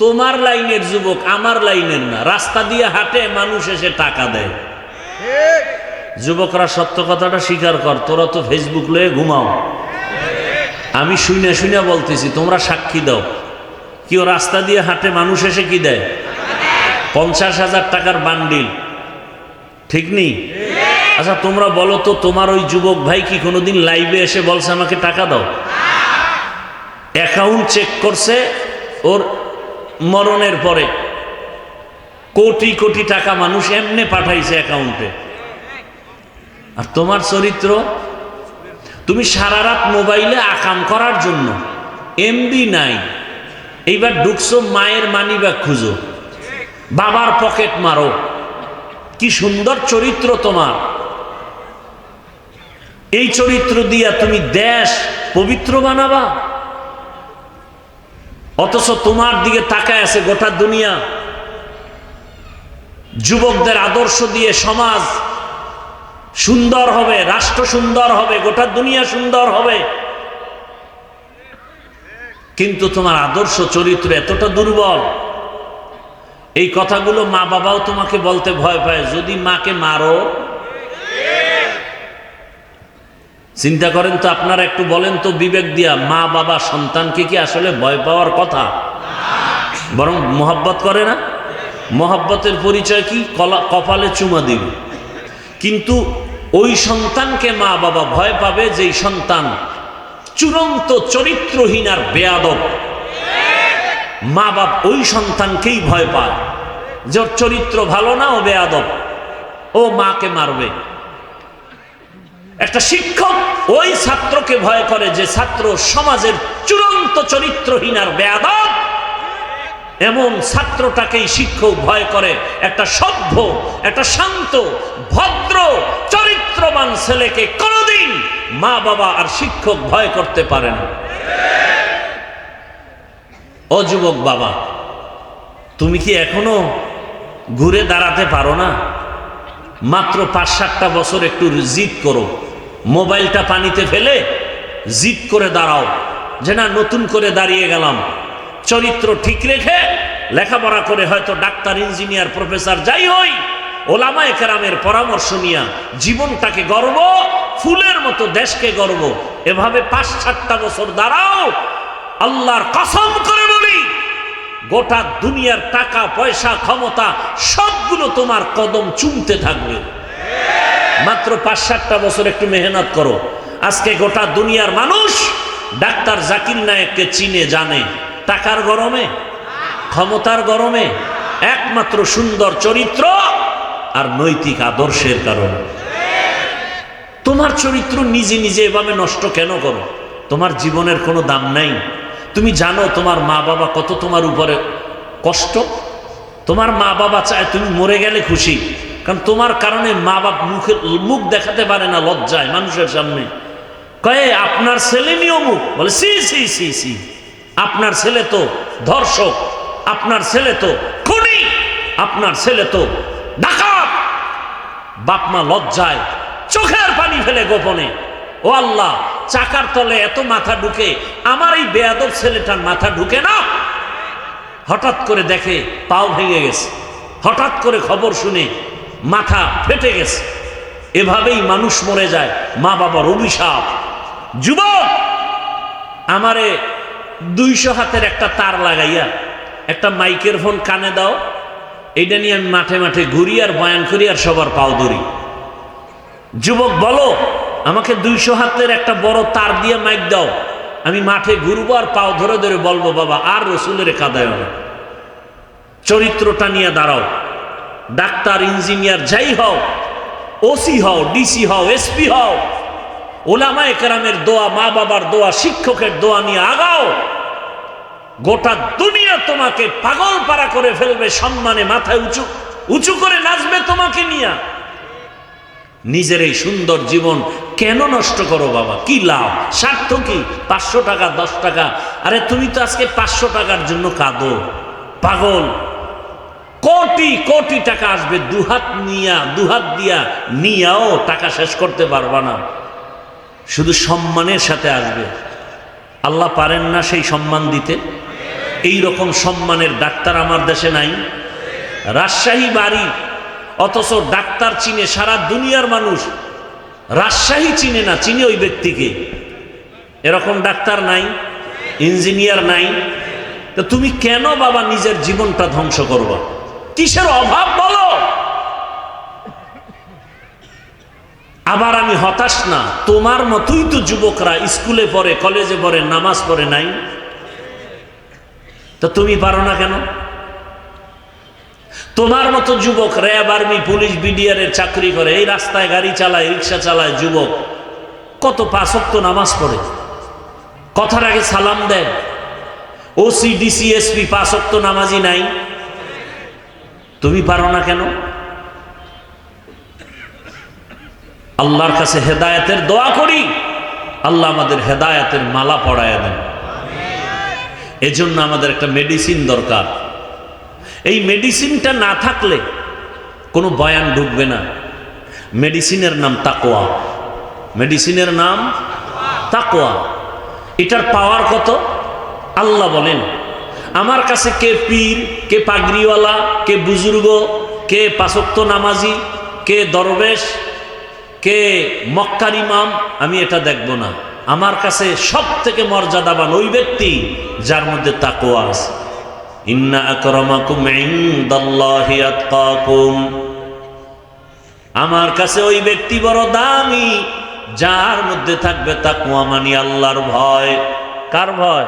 তোমার লাইনের যুবক, আমার লাইনের না, রাস্তা দিয়ে হাঁটে, মানুষ এসে টাকা দেয়। যুবকরা সত্য কথাটা স্বীকার কর, তোরা তো ফেসবুক লয়ে ঘুমাও। আমি শুনে শুনে বলতেছি, তোমরা সাক্ষী দাও। কেউ রাস্তা দিয়ে হাঁটে, মানুষ এসে কি দেয়? 50,000 টাকার বান্ডিল। ঠিক নেই? আচ্ছা তোমরা বলো তো, তোমার ওই যুবক ভাই কি কোনোদিন লাইভে এসে বলছে আমাকে টাকা দাও? অ্যাকাউন্ট চেক করছে, ওর মরণের পরে কোটি কোটি টাকা মানুষ এমনি পাঠাইছে অ্যাকাউন্টে। আর তোমার চরিত্র, তুমি সারা রাত মোবাইলে আকাম করার জন্য, এমবি নাই, এইবার ঢুকছো মায়ের মানি ব্যাগ খুঁজো, বাবার পকেট মারো। কি সুন্দর চরিত্র তোমার! এই চরিত্র দিয়া তুমি দেশ পবিত্র বানাবা, অথচ তোমার দিকে তাকায় আছে গোটা দুনিয়া। যুবকদের আদর্শ দিয়ে সমাজ সুন্দর হবে, রাষ্ট্র সুন্দর হবে, গোটা দুনিয়া সুন্দর হবে, কিন্তু তোমার আদর্শ চরিত্র এতটা দুর্বল। এই কথাগুলো মা বাবাও তোমাকে বলতে ভয় পায়, যদি মাকে মারো। চিন্তা করেন তো আপনারা, একটু বলেন তো বিবেক দিয়া, মা বাবা সন্তানকে কি আসলে ভয় পাওয়ার কথা? বরং মোহাব্বত করে না? মোহাব্বতের পরিচয় কি? কপালে চুমা দিবে। কিন্তু ওই সন্তানকে মা বাবা ভয় পাবে যেই সন্তান চূড়ান্ত চরিত্রহীন আর বেয়াদব। মা বাপ ওই সন্তানকেই ভয় পায়, যার চরিত্র ভালো না, ও বেয়াদব, ও মাকে মারবে। একটা শিক্ষক ওই ছাত্রকে ভয় করে যে ছাত্র সমাজের চূড়ান্ত চরিত্রহীন আর বেয়াদব। এমন ছাত্রটাকেই শিক্ষক ভয় করে। একটা সভ্য, একটা শান্ত, ভদ্র, চরিত্রবান ছেলেকে কোনোদিন মা বাবা আর শিক্ষক ভয় করতে পারে না। ও যুবক বাবা, তুমি কি এখনো ঘুরে দাঁড়াতে পারো না? মাত্র 5-7টা বছর একটু জিদ করো, মোবাইলটা পানিতে ফেলে জিদ করে দাঁড়াও যে না, নতুন করে দাঁড়িয়ে গেলাম। চরিত্র ঠিক রেখে লেখাপড়া করে হয়তো ডাক্তার, ইঞ্জিনিয়ার, প্রফেসর যাই হই, ওলামায়ে কেরামের পরামর্শ নিয়া জীবনটাকে গর্ব, ফুলের মতো দেশকে গর্ব, এভাবে 5-7টা বছর দাঁড়াও। আল্লাহর কসম করে বলি, গোটা দুনিয়ার টাকা পয়সা ক্ষমতা সবগুলো তোমার কদম চুমতে থাকবে। মাত্র 5-7টা বছর একটু মেহনত করো। আজকে গোটা দুনিয়ার মানুষ ডাক্তার জাকির নায়েককে চিনে জানে, টাকার গরমে, ক্ষমতার গরমে, একমাত্র সুন্দর চরিত্র আর নৈতিক আদর্শের কারণে। তোমার চরিত্র নিজে নিজে এভাবে নষ্ট কেন করো? তোমার জীবনের কোনো দাম নাই। তুমি জানো তোমার মা বাবা কত তোমার উপরে কষ্ট। তোমার মা বাবা চায় তুমি মরে গেলে খুশি, কারণ তোমার কারণে মা বাপ মুখ দেখাতে পারে না লজ্জায় মানুষের সামনে। কয়ে আপনার ছেলে নিয়েও মুখ বলে সি সি সি সি, আপনার ছেলে তো ধর্ষক, আপনার ছেলে তো খুনি, আপনার ছেলে তো ডাকাত। বাপ মা লজ্জায় চোখের পানি ফেলে গোপনে, ও আল্লাহ চাকার তলে এত মাথা ঢুকে, আমার এই বেয়াদব ছেলেটার মাথা ঢুকে না। হঠাৎ করে দেখে পাও ভেঙে গেছে, হঠাৎ করে খবর শুনে মাথা ফেটে গেছে। এভাবেই মানুষ মরে যায়, মা বাবার অভিশাপ। যুবক, আমারে 200 হাতের একটা তার লাগাইয়া একটা মাইকের ফোন কানে দাও, এইটা নিয়ে আমি মাঠে মাঠে ঘুরি আর বয়ান করি আর সবার পাও ধরি। যুবক বলো, আমাকে 200 হাতের একটা বড় তার দিয়ে মাইক দাও, আমি মাঠে ঘুরবো আর পাও ধরে ধরে বলবো বাবা আর রসুলের কাদায় না। চরিত্রটা নিয়ে দাঁড়াও। ডাক্তার, ইঞ্জিনিয়ার যাই হও, ওসি হও, ডিসি হও, এসপি হও, ওলামায়ে কেরামের দোয়া, মা বাবার দোয়া, শিক্ষকের দোয়া নিয়ে আগাও। গোটা দুনিয়া তোমাকে পাগল পারা করে ফেলবে, সম্মানে মাথায় উঁচু উঁচু করে নাচবে তোমাকে নিয়ে। নিজের এই সুন্দর জীবন কেন নষ্ট করো বাবা? কি লাভ, স্বার্থ কি? 500 টাকা, 10 টাকা। আরে তুমি তো আজকে 500 টাকার জন্য কাঁদো, পাগল। কোটি কোটি টাকা আসবে, দুহাত দিয়া নিয়াও টাকা শেষ করতে পারবা না, শুধু সম্মানের সাথে আসবে। আল্লাহ পারেন না সেই সম্মান দিতে? এই রকম সম্মানের ডাক্তার আমার দেশে নাই। রাজশাহী বাড়ি, অথচ ডাক্তার চিনে সারা দুনিয়ার মানুষ, রাজশাহী চিনে না, চিনে ওই ব্যক্তিকে। এরকম ডাক্তার নাই, ইঞ্জিনিয়ার নাই। তো তুমি কেন বাবা নিজের জীবনটা ধ্বংস করবা? কিসের অভাব বলো? আবার আমি হতাশ না, তোমার মতোই তো যুবকরা স্কুলে পড়ে, কলেজে পড়ে, নামাজ পড়ে নাই। তো তুমি পারো না কেন? তোমার মতো যুবক র্যাব, আর্মি, পুলিশ, বিডিআরের চাকরি করে, এই রাস্তায় গাড়ি চালায়, রিক্সা চালায়, যুবক কত 5 ওয়াক্ত নামাজ পড়ে, কথার আগে সালাম দেয়। ওসি, ডিসি, এসপি 5 ওয়াক্ত নামাজি নাই। তুমি পারো না কেন? আল্লাহর কাছে হেদায়েতের দোয়া করি, আল্লাহ আমাদের হেদায়েতের মালা পড়ায় দেন। এজন্য আমাদের একটা মেডিসিন দরকার। এই মেডিসিনটা না থাকলে কোনো বয়ান ঢুকবে না। মেডিসিনের নাম তাকওয়া। মেডিসিনের নাম তাকওয়া। এটার পাওয়ার কত? আল্লাহ বলেন, আমার কাছে কে পীর, কে পাগড়িওয়ালা, কে বুজুর্গ, কে 5 ওয়াক্ত নামাজি, কে দরবেশ, কে মক্কার ইমাম, আমি এটা দেখব না। আমার কাছে সব থেকে মর্যাদাবান ওই ব্যক্তি যার মধ্যে তাকওয়া আছে। ইন্না আকরামাকুম ইনদাল্লাহি আতকাকুম। আমার কাছে ওই ব্যক্তি বড় দামি যার মধ্যে থাকবে তাকওয়া, মানে আল্লাহর ভয়। কার ভয়?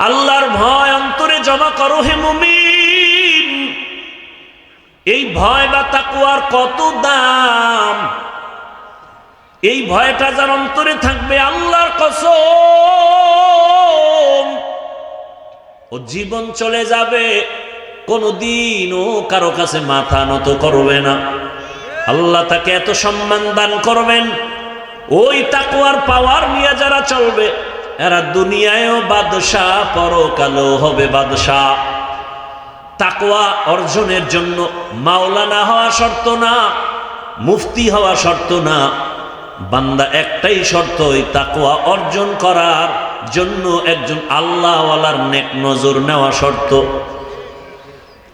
আল্লাহর ভয় অন্তরে জমা করো হে মুমিন। এই ভয় বা তাকওয়ার কত দাম! এই ভয়টা যার অন্তরে থাকবে, আল্লাহর কসম, ও জীবন চলে যাবে, কোনদিনও কারো কাছে মাথা নত করবে না। আল্লাহ তাকে এত সম্মান দান করবেন। ওই তাকওয়ার পাওয়ার নিয়ে যারা চলবে, এরা দুনিয়ায়ও বাদশাহ, পরকালেও হবে বাদশাহ। তাকওয়া অর্জনের জন্য মাওলানা হওয়া শর্ত না, মুফতি হওয়া শর্ত না। বান্দা একটাই শর্ত, ওই তাকওয়া অর্জন করার জন্য একজন আল্লাহওয়ালার নেক নজর নেওয়া শর্ত।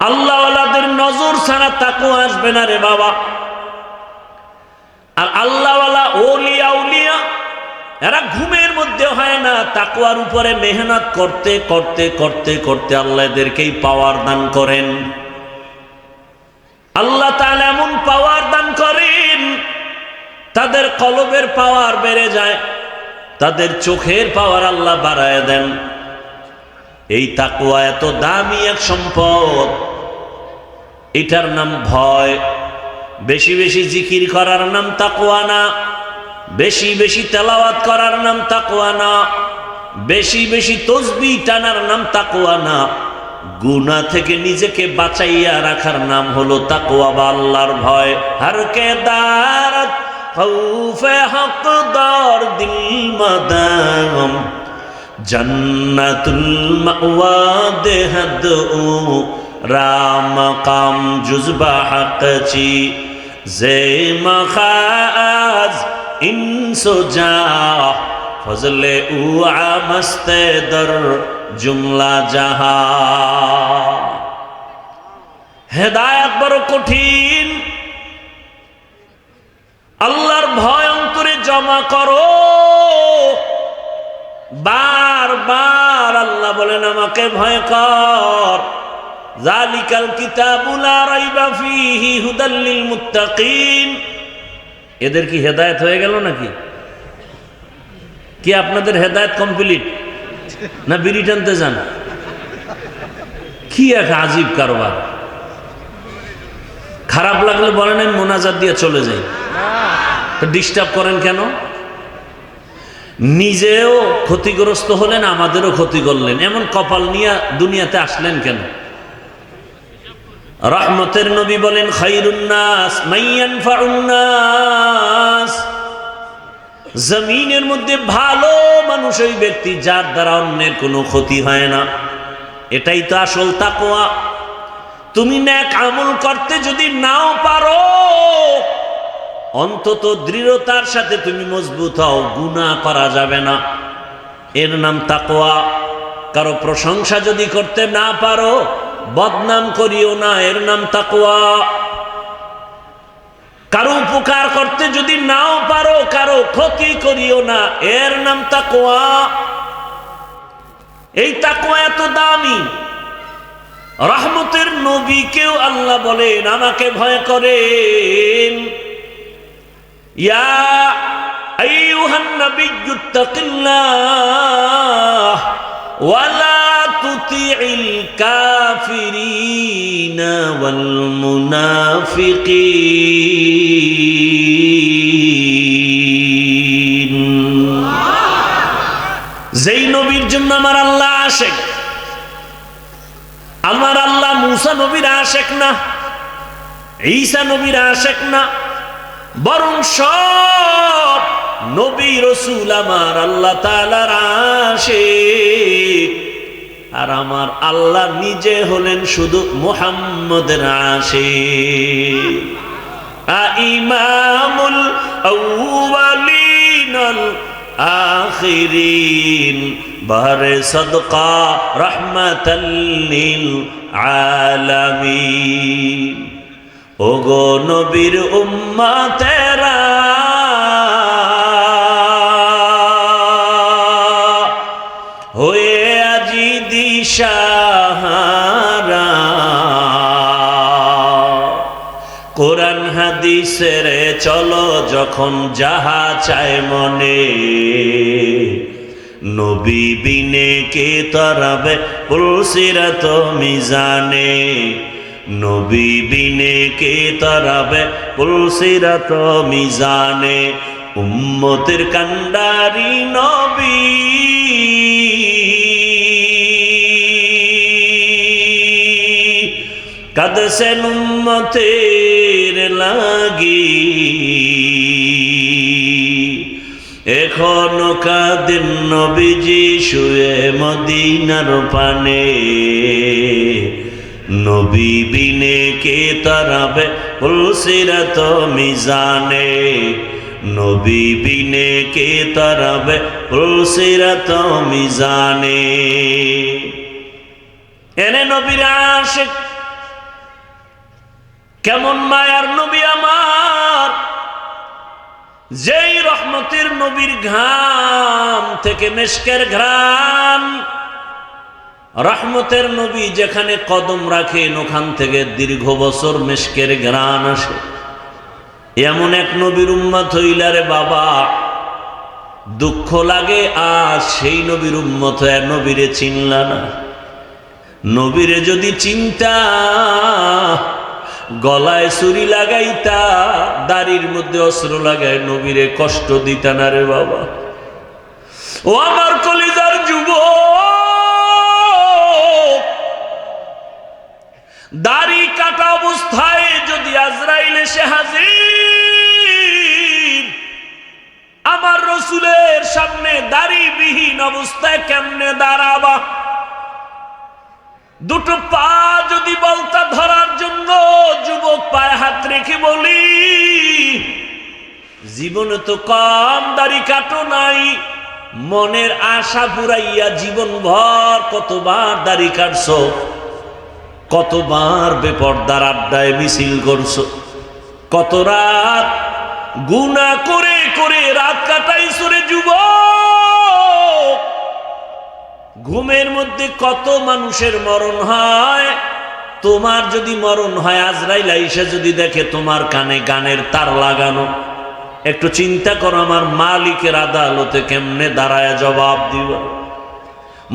আল্লাহওয়ালাদের নজর ছাড়া তাকওয়া আসবে না রে বাবা। আর আল্লাহওয়ালা ওলিয়া উলিয়া এরা ঘুমের মধ্যে হয় না, তাকওয়ার উপরে মেহনত করতে করতে করতে করতে আল্লাহ এদেরকেই পাওয়ার দান করেন। আল্লাহ তাআলা এমন পাওয়ার দান করেন, তাদের কলবের পাওয়ার বেড়ে যায়, তাদের চোখের পাওয়ার আল্লাহ বাড়ায় দেন। এই তাকওয়া এত দামি এক সম্পদ, এটার নাম ভয়। বেশি বেশি জিকির করার নাম তাকওয়া না, বেশি বেশি তেলাওয়াত করার নাম তাকওয়া না, বেশি বেশি তসবিহ টানার নাম তাকওয়া না, গুনাহ থেকে নিজেকে বাঁচাইয়া রাখার নাম হলো তাকওয়া বা আল্লাহর ভয়। হর কে দারত খৌফে হকদার দিল মাদাম, জন্নতুল মাওয়া দেহদ ও রাম কাম জুজবা হকচি জে মখাজ ইনসো যা ফজলে উ আমস্তে দর জুমলা জাহা। হেদায়েত বড় কঠিন, আল্লাহর ভয় অন্তরে জমা করো। বারবার আল্লাহ বলেন আমাকে ভয় কর। যালিকাল কিতাবু লা রাইবা ফীহি হুদাল লিল মুত্তাকিন। এদের কি হেদায়েত হয়ে গেল নাকি? কি আপনাদের হেদায়েত কমপ্লিট না বিড়ি টানতে যান? কি এক আজীব কারবার। খারাপ লাগলে বলেন আমি মোনাজাত দিয়ে চলে যাই, তো ডিস্টার্ব করেন কেন? নিজেও ক্ষতিগ্রস্ত হলেন, আমাদেরও ক্ষতি করলেন, এমন কপাল নিয়ে দুনিয়াতে আসলেন কেন? রহমতের নবী বলেন খায়রুন নাস মান ইয়ানফাউন নাস, জমিনের মধ্যে ভালো মানুষ ওই ব্যক্তি যার দ্বারা অন্যের কোনো ক্ষতি হয় না। এটাই তো আসল তাকওয়া। তুমি নেক আমল করতে যদি নাও পারো, অন্তত দৃঢ়তার সাথে তুমি মজবুত হও, গুনাহ করা যাবে না, এর নাম তাকওয়া। কারো প্রশংসা যদি করতে না পারো, বদনাম করিও না, এর নাম তাকওয়া। কারো উপকার করতে যদি নাও পারো, কারো ক্ষতি করিও না, এর নাম তাকওয়া। এই তাকওয়া এত দামি। রহমতের নবীকেও আল্লাহ বলেন আমাকে ভয় করেন। ইয়া আইয়ুহান নাবিয়্যুত্তাকিল্লাহ ওয়া লা তুতিইল কাফিরিনা ওয়াল মুনাফিকিন। যেই নবীর জন্য আমার আল্লাহ আশেক, আমার আল্লাহ মুসা নবীর আশেক না, ঈসা নবীর আশেক না, বরং সব নবী রাসূল আমার আল্লাহ তাআলার আশেক। আর আমার আল্লাহ নিজে হলেন শুধু মুহাম্মদের আশিক। ইমামুল আউয়ালিন আল আখিরিন বারে সদকা রাহমাতাল লিল আলামিন। ওগো নবীর উম্মতেরা, হয়ে আজি দিশাহারা, কোরআন হাদিসের চলো যখন যাহা চায় মনে, নবী বিনে কে তরাবে পুলসিরাত মিজানে, নবী বিনে কে তরাবে পুলসিরাত মিজানে। উম্মতের কান্ডারি নবী, কাঁদছেন উম্মতের লাগি, এখনো কাঁদেন নবীজি শুয়ে মদিনার পানে, নবী বিনে কে তরাবে পুলসিরাত মিজানে, নবী বিনে কে তরাবে পুলসিরাত মিজানে। এনে নবীর আশিক, কেমন মায়ার নবী আমার, যেই রহমতের নবীর ঘাম থেকে মেশকের ঘ্রাণ। রহমতের নবী যেখানে কদম রাখেন ওখান থেকে দীর্ঘ বছর মেশকের ঘ্রাণ আসে। এমন এক নবীর উম্মত হইলারে বাবা, দুঃখ লাগে। আজ সেই নবীর উম্মত হয়ে নবীরে চিনলা না। নবীরে যদি চিন্তা, গলায় ছুরি লাগাইতা, দাড়ির মধ্যে অস্ত্র লাগায় নবীরে কষ্ট দিতা না রে বাবা। ও আমার কলিজার যুবক, কোথায় যদি আজরাইল এসে হাজির, আমার রসুলের সামনে দাড়িবিহীন অবস্থায় কেমনে দাঁড়াবা? দুটো পা যদি বলতা ধরার জন্য যুবক পায়ে হাত রেখে বলি, জীবনে তো কম দাড়ি কাটো নাই, মনের আশা পুরাইয়া জীবন ভর কতবার দাড়ি কাটছো, কতবার বেপরদার আড্ডায় মিছিল করছো, কত রাত গুনাহ করে করে রাত কাটাইছো রে যুবক। ঘুমের মধ্যে কত মানুষের মরণ হয়, তোমার যদি মরণ হয় আজরাইল আইসা যদি দেখে তোমার কানে গানের তার লাগানো, একটু চিন্তা করো আমার মালিকের আদালতে কেমনে দাঁড়ায় জবাব দিব।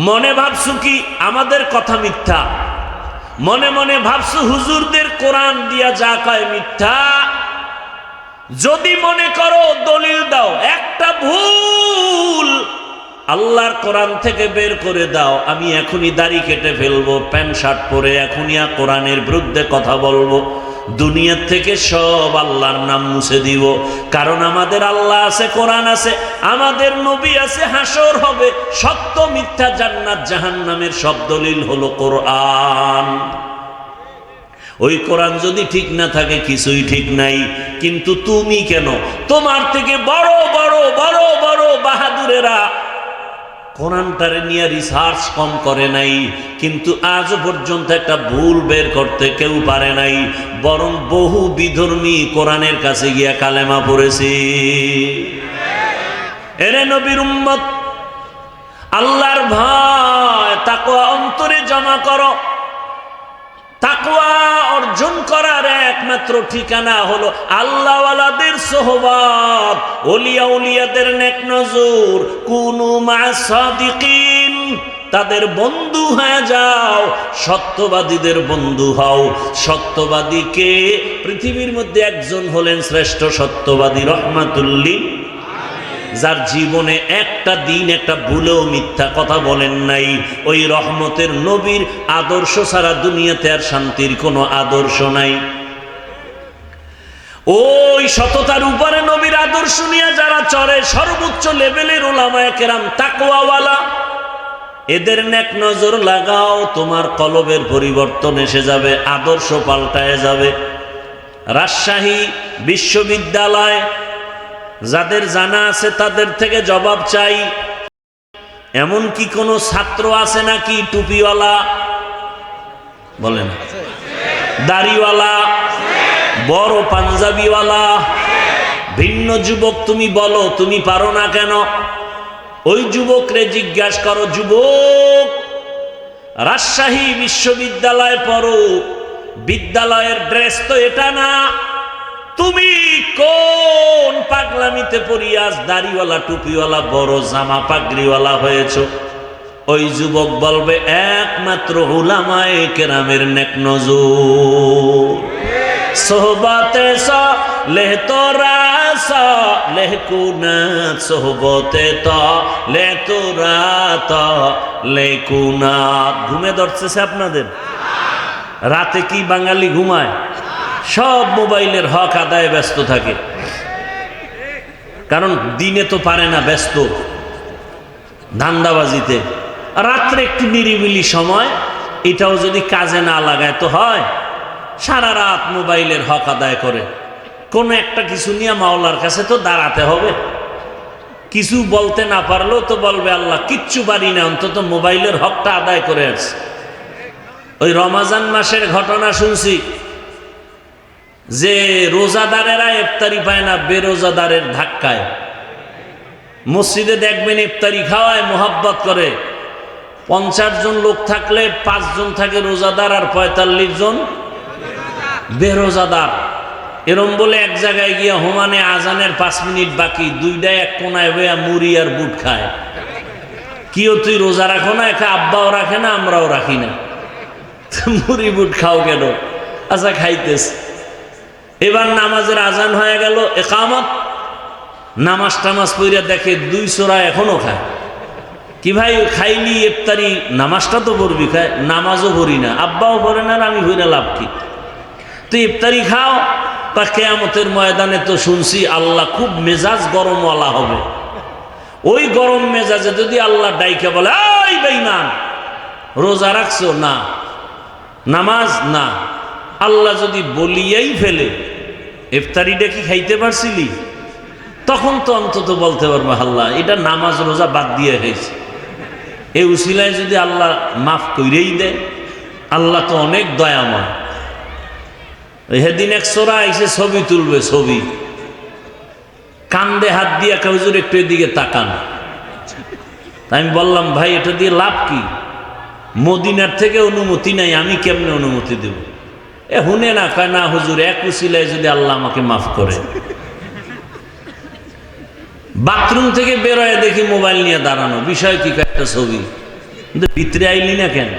মনে ভাবছো কি আমাদের কথা মিথ্যা, মনে মনে ভাবছো হুজুরদের কোরআন দিয়া যা কয় মিথ্যা। যদি মনে করো দলিল দাও, একটা ভুল আল্লাহর কোরআন থেকে বের করে দাও, আমি এখনই দাড়ি কেটে ফেলবো, প্যান্ট শার্ট পরে এখনই কোরআনের বিরুদ্ধে কথা বলবো, দুনিয়ার থেকে সব আল্লাহর নাম মুছে দিব। কারণ আমাদের আল্লাহ আছে, কোরআন আছে, আমাদের নবী আছে, হাসর হবে, সত্য মিথ্যা জান্নাত জাহান্নামের সব দলিল হলো কোরআন। ওই কোরআন যদি ঠিক না থাকে কিছুই ঠিক নাই। কিন্তু তুমি কেন, তোমার থেকে বড় বড় বড় বড় বাহাদুরেরা কোরআনটারে নিয়ে রিসার্চ কম করে নাই, কিন্তু আজ পর্যন্ত একটা ভুল বের করতে কেউ পারে নাই, বরং বহু বিধর্মী কোরআনের কাছে গিয়া কালেমা পড়েছি। এরে নবীর উম্মত, আল্লাহর ভয় তাকওয়া অন্তরে জমা করো। তাকওয়া অর্জন করার একমাত্র ঠিকানা হলো আল্লাহওয়ালাদের সোহবত, ওলিয়া উলিয়াদের নেক নজর। কুনু মা'আস সাদিকিন, তাদের বন্ধু হয়ে যাও, সত্যবাদীদের বন্ধু হও। সত্যবাদীকে পৃথিবীর মধ্যে একজন হলেন শ্রেষ্ঠ সত্যবাদী, রহমাতুল লিল, যার জীবনে একটা দিন একটা ভুলেও মিথ্যা কথা বলেন নাই। ওই রহমতের নবীর আদর্শ ছাড়া দুনিয়াতে আর শান্তির কোনো আদর্শ নাই। ওই সততার উপরে নবীর আদর্শ নিয়ে যারা চলে, সর্বোচ্চ লেভেলের উলামায়ে কেরাম তাকওয়াওয়ালা, এদের নেক নজর লাগাও, তোমার কলবের পরিবর্তন এসে যাবে, আদর্শ পাল্টায় যাবে। রাজশাহী বিশ্ববিদ্যালয় যাদের জানা আছে তাদের থেকে জবাব চাই, এমন কি কোনো ছাত্র আছে নাকি টুপিওয়ালা? বলেন, দাড়িওয়ালা, বড় পাঞ্জাবিওয়ালা? ভিন্ন যুবক তুমি বলো, তুমি পারো না কেন? ওই যুবকরে জিজ্ঞাসা করো, যুবক রাজশাহী বিশ্ববিদ্যালয়ে পড়ো, বিদ্যালয়ের ড্রেস তো এটা না, তুমি কোন পাগলামিতে পড়িয়া দাড়িওয়ালা টুপিওয়ালা বড় জামা পাগড়িওয়ালা হয়েছ? ওই যুবক বলবে একমাত্র উলামায়ে কেরামের নেক নজর। সোহবতে সালেহ তোরা সালেহ কুনাত, সোহবতে তালেহ তোরা তালেহ কুনাত। ঘুমে ধরতেছে আপনাদের? রাতে কি বাঙালি ঘুমায়? সব মোবাইলের হক আদায়ে ব্যস্ত থাকে, কারণ দিনে তো পারে না, ব্যস্ত ধান্দাবাজিতে। রাত্রে একটু নিরিবিলি সময়, এটাও যদি কাজে না লাগায় তো হয়, সারা রাত মোবাইলের হক আদায় করে। কোনো একটা কিছু নিয়ে মাওলার কাছে তো দাঁড়াতে হবে, কিছু বলতে না পারলেও তো বলবে আল্লাহ কিচ্ছু পারি না, অন্তত মোবাইলের হকটা আদায় করে আসছে। ওই রমাজান মাসের ঘটনা শুনছি যে রোজাদারেরা ইফতারি পায় না বেরোজাদারের ধাক্কায়। মসজিদে দেখবেন ইফতারি খাওয়ায়, মোহাব্বত করে, 50 জন লোক থাকলে 5 জন থাকে রোজাদার আর 45 জন বেরোজাদার। এরম বলে এক জায়গায় গিয়া হোমানে আজানের 5 মিনিট বাকি, দুইটাই এক কোনায় হইয়া মুড়ি আর বুট খায়। কিও তুই রোজা রাখো না? একা আব্বাও রাখে না, আমরাও রাখি না, মুড়ি বুট খাও কেন? আচ্ছা খাইতেস। এবার নামাজের আজান হয়ে গেল, একামত, নামাজ টামাজ পড়িয়া দেখে 2 সোরা এখনো খায়। কি ভাই খাইলি ইফতারি, নামাজটা তো পড়বি? খায়, নামাজও পড়ি না, আব্বাও পড়ে না, আর আমি পড়ে লাভ কি? তো ইফতারি খাও, তা কিয়ামতের ময়দানে তো শুনছি আল্লাহ খুব মেজাজ গরমওয়ালা হবে। ওই গরম মেজাজে যদি আল্লাহ ডাইকে বলে, এই বেঈমান রোজা রাখছো না, নামাজ না, আল্লাহ যদি বলিয়াই ফেলে ইফতারিটা কি খাইতে পারছিলি, তখন তো অন্তত বলতে পারবো আল্লাহ এটা নামাজ রোজা বাদ দিয়ে হয়েছে। এই উসিলায় যদি আল্লাহ মাফ কইরেই দেয়, আল্লাহ তো অনেক দয়াময়। সেদিন এক সোরা এসে ছবি তুলবে, ছবি কান্দে হাত দিয়ে হুজুর একটু এদিকে তাকান। আমি বললাম ভাই এটা দিয়ে লাভ কি, মদিনার থেকে অনুমতি নাই, আমি কেমনে অনুমতি দেব? হুনে না, কয় না হুজুর এক উসিলায় যদি আল্লাহ আমাকে মাফ করে। বাথরুম থেকে বেরোয় দেখি মোবাইল নিয়ে দাঁড়ানো, বিষয় কি একটা ছবি, কিন্তু ভিতরে আইলি না কেন?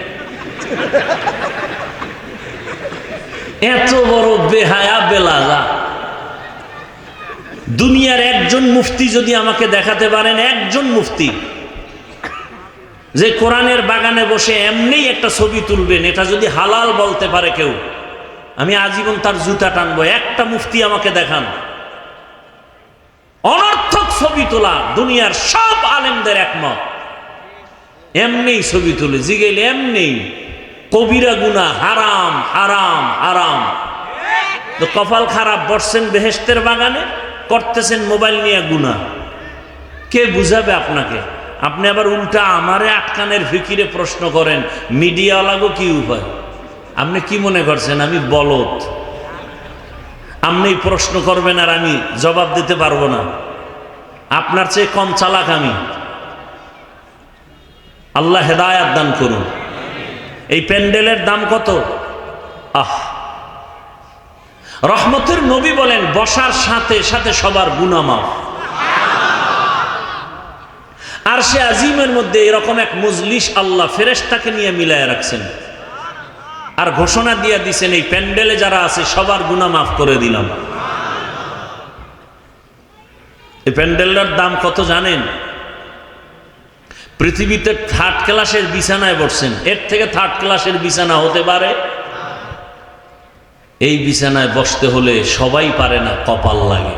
এত বড় বেহায়া বেলাজা। দুনিয়ার একজন মুফতি যদি আমাকে দেখাতে পারেন, একজন মুফতি যে কোরআনের বাগানে বসে এমনি একটা ছবি তুলবেন, এটা যদি হালাল বলতে পারে কেউ, আমি আজীবন তার জুতা টানবো। একটা মুফতি আমাকে দেখান। অনর্থক ছবি তোলা দুনিয়ার সব আলেমদের একমত, এমনি ছবি তুলে জিগেলে এমনি কবিরা গুনাহ, হারাম হারাম হারাম। তো কপাল খারাপ, বসছেন বেহেশতের বাগানে, করতেছেন মোবাইল নিয়ে গুনাহ। কে বুঝাবে আপনাকে? আপনি আবার উল্টা আমারে আটকানের ফিকিরে প্রশ্ন করেন, মিডিয়াওয়ালাগো কি উপায়? আপনি কি মনে করছেন আমি বলদ? আপনি প্রশ্ন করবেন আর আমি জবাব দিতে পারবো না? আপনার চেয়ে কম চালাক আমি। আল্লাহ হেদায়াত দান করুন। এই প্যান্ডেলের দাম কত? রহমতের নবী বলেন বসার সাথে সাথে সবার গুনাহ মাফ। আর সে আজিমের মধ্যে এরকম এক মজলিস আল্লাহ ফেরেশতাকে নিয়ে মিলায় রাখছেন, আর ঘোষণা দিয়ে দিছেন এই প্যান্ডেলে যারা আছে সবার গুনাহ মাফ করে দিলাম। এই প্যান্ডেলটার দাম কত জানেন? পৃথিবীতে থার্ড ক্লাসের বিছানায় বসছেন, এর থেকে থার্ড ক্লাসের বিছানা হতে পারে? এই বিছানায় বসতে হলে সবাই পারে না, কপাল লাগে,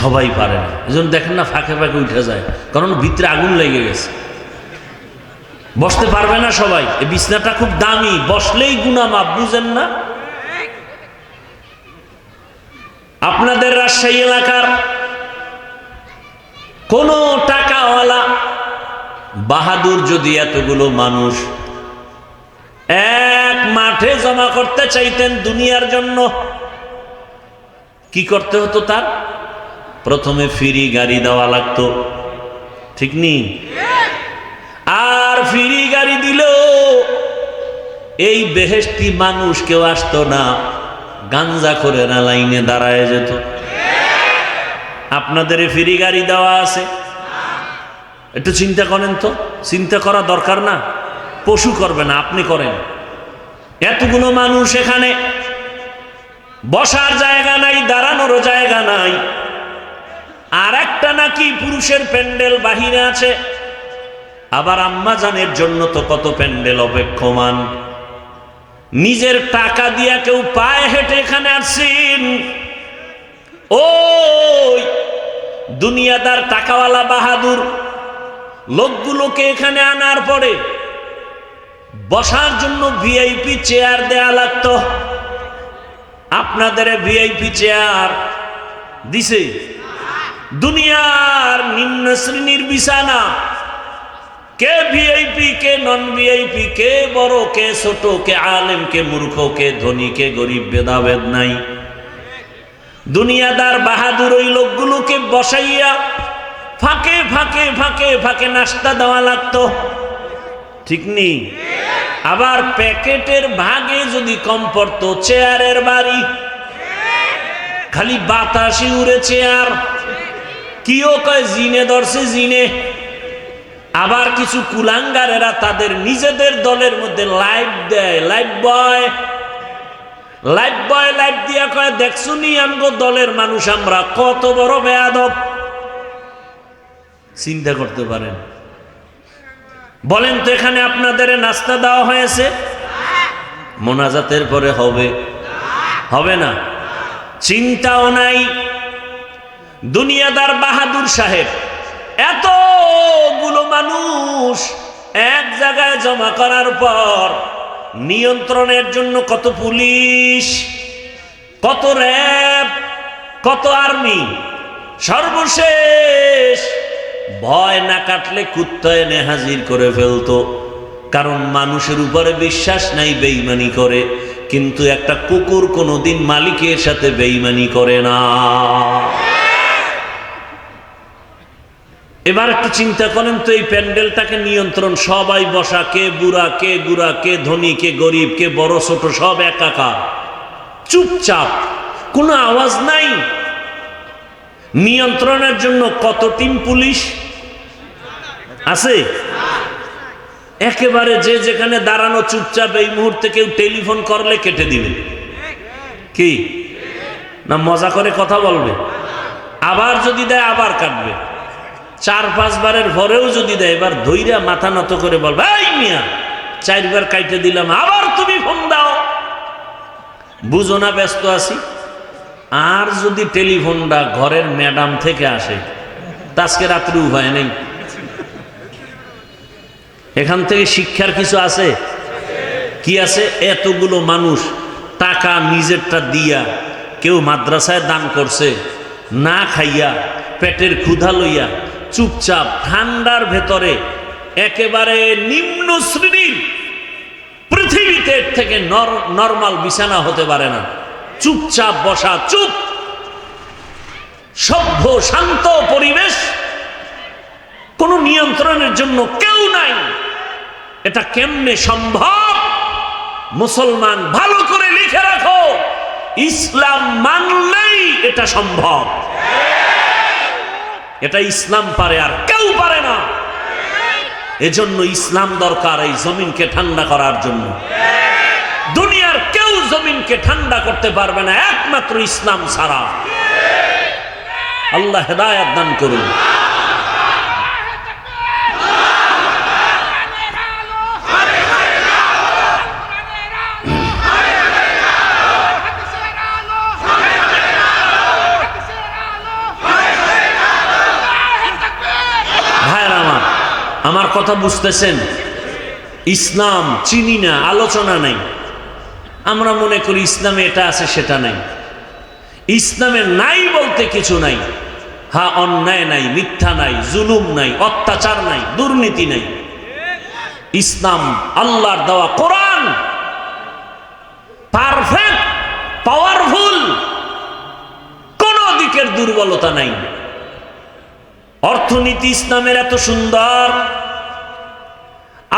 সবাই পারে না। এজন্য দেখেন না ফাঁকে ফাঁকে উঠে যায়, কারণ ভিতরে আগুন লেগে গেছে, বসতে পারবে না সবাই। এই বিছানাটা খুব দামি, বসলেই গুনাহ মাফ, বুঝেন না? আপনাদের রাজশাহী এলাকার কোন টাকাওয়ালা বাহাদুর যদি এতগুলো মানুষ এক মাঠে জমা করতে চাইতেন দুনিয়ার জন্য, কি করতে হতো? তার প্রথমে ফ্রি গাড়ি দেওয়া লাগতো, ঠিক নেই? আর ফ্রি গাড়ি দিল এই বেহেশতি মানুষ কেউ আসতো না, গাঞ্জা করে না লাইনে দাঁড়ায় যেত। আপনাদের ফ্রি গাড়ি দেওয়া আছে, একটু চিন্তা করেন তো। চিন্তা করা দরকার না? পশু করবে না, আপনি করেন। এতগুলো মানুষ এখানে, বসার জায়গা নাই, দাঁড়ানোর জায়গা নাই। আর একটা নাকি পুরুষের প্যান্ডেল বাহিরে আছে, আবার আম্মা জানের জন্য তো কত প্যান্ডেল অপেক্ষমান। নিজের টাকা দিয়া কেউ পায়ে হেঁটে এখানে আসছেন। ওই দুনিয়াদার টাকাওয়ালা বাহাদুর লোকগুলোকে এখানে আনার পরে বসার জন্য ভিআইপি চেয়ার দেয়া লাগতো। আপনাদের ভিআইপি চেয়ার দিছে? দুনিয়ার নিম্ন শ্রেণীর বিছানা, কে ভিআইপি কে নন ভিআইপি, কে বড় কে ছোট, কে আলেম কে মূর্খ, কে ধনী কে গরিব, ভেদাভেদ নাই। দুনিয়াদার বাহাদুর ওই লোকগুলোকে বসাইয়া ফাঁকে ফাঁকে ফাঁকে ফাঁকে নাস্তা দেওয়া লাগতো, ঠিক নেই? আবার প্যাকেটের ভাগে যদি কম পড়তো, চেয়ারের বাড়ি, খালি বাতাসি উড়ে চেয়ার। কিও কয় জিনে ধরছে জিনে। আবার কিছু কুলাঙ্গারেরা তাদের নিজেদের দলের মধ্যে লাইভ দেয়, লাইভ বয় লাইভ দিয়া কয় দেখছো নি আমগো দলের মানুষ আমরা কত বড় বেয়াদব। চিন্তা করতে পারেন? বলেন তো এখানে আপনাদের নাস্তা দেওয়া হয়েছে? মোনাজাতের পরে হবে, হবে না, চিন্তাও নাই। দুনিয়াদার বাহাদুর সাহেব এতগুলো মানুষ এক জায়গায় জমা করার পর নিয়ন্ত্রণের জন্য কত পুলিশ, কত র্যাব, কত আর্মি, সর্বশেষ ভয় না কাটলে কুত্তা এনে হাজির করে ফেলতো। কারণ মানুষের উপরে বিশ্বাস নাই, বেঈমানি করে। কিন্তু একটা কুকুর কোনোদিন মালিকের সাথে বেঈমানি করে না। এবার একটু চিন্তা করেন তো, এই প্যান্ডেলটাকে নিয়ন্ত্রণ, সবাই বসা, কে বুড়া, কে গুড়া, কে ধনী, কে গরিব, কে বড় ছোট, সব একাকার, চুপচাপ, কোনো আওয়াজ নাই। নিয়ন্ত্রণের জন্য কত টিম পুলিশ আছে? একেবারে যে যেখানে দাঁড়ানো চুপচাপ, এই মুহূর্তে কেউ টেলিফোন করলে কেটে দিবে। কি না মজা করে কথা বলবে? আবার যদি দেয় আবার কাটবে। 4-5 বারের পরেও যদি দেয়, এবার ধৈর্য মাথা নত করে বলবে, এই মিয়া 4 বার কাইটে দিলাম, আবার তুমি ফোন দাও, বুঝো না ব্যস্ত আছি। আর যদি টেলিফোনটা ঘরের ম্যাডাম থেকে আসে, তা আজকে রাত্রি উপায় নেই। এখান থেকে শিক্ষার কিছু আছে? কি আছে? এতগুলো মানুষ টাকা নিজেরটা দিয়া, কেউ মাদ্রাসায় দান করছে, না খাইয়া পেটের ক্ষুধা লইয়া চুপচাপ ঠান্ডার ভেতরে, একেবারে নিম্ন শ্রেণীর, পৃথিবীতে থেকে নরমাল বিছানা হতে পারে না, চুপচাপ বসা, চুপ, সভ্য শান্ত পরিবেশ, কোন নিয়ন্ত্রণের জন্য কেউ নাই। এটা কেমনে সম্ভব? মুসলমান ভালো করে লিখে রাখো, ইসলাম মানলেই এটা সম্ভব। এটা ইসলাম পারে, আর কেউ পারে না। এজন্য ইসলাম দরকার এই জমিনকে ঠান্ডা করার জন্য। দুনিয়ার কেউ জমিনকে ঠান্ডা করতে পারবে না, একমাত্র ইসলাম ছাড়া। আল্লাহ হেদায়েত দান করুন। আমার কথা বুঝতেছেন? ইসলাম চিনি না, আলোচনা নাই। আমরা মনে করি ইসলামে এটা আছে সেটা নাই। ইসলামে নাই বলতে কিছু নাই। হ্যাঁ, অন্যায় নাই, মিথ্যা নাই, জুলুম নাই, অত্যাচার নাই, দুর্নীতি নাই। ইসলাম আল্লাহর দেওয়া কোরআন পারফেক্ট, পাওয়ারফুল, কোন দিকের দুর্বলতা নাই। অর্থনীতি ইসলামের এত সুন্দর,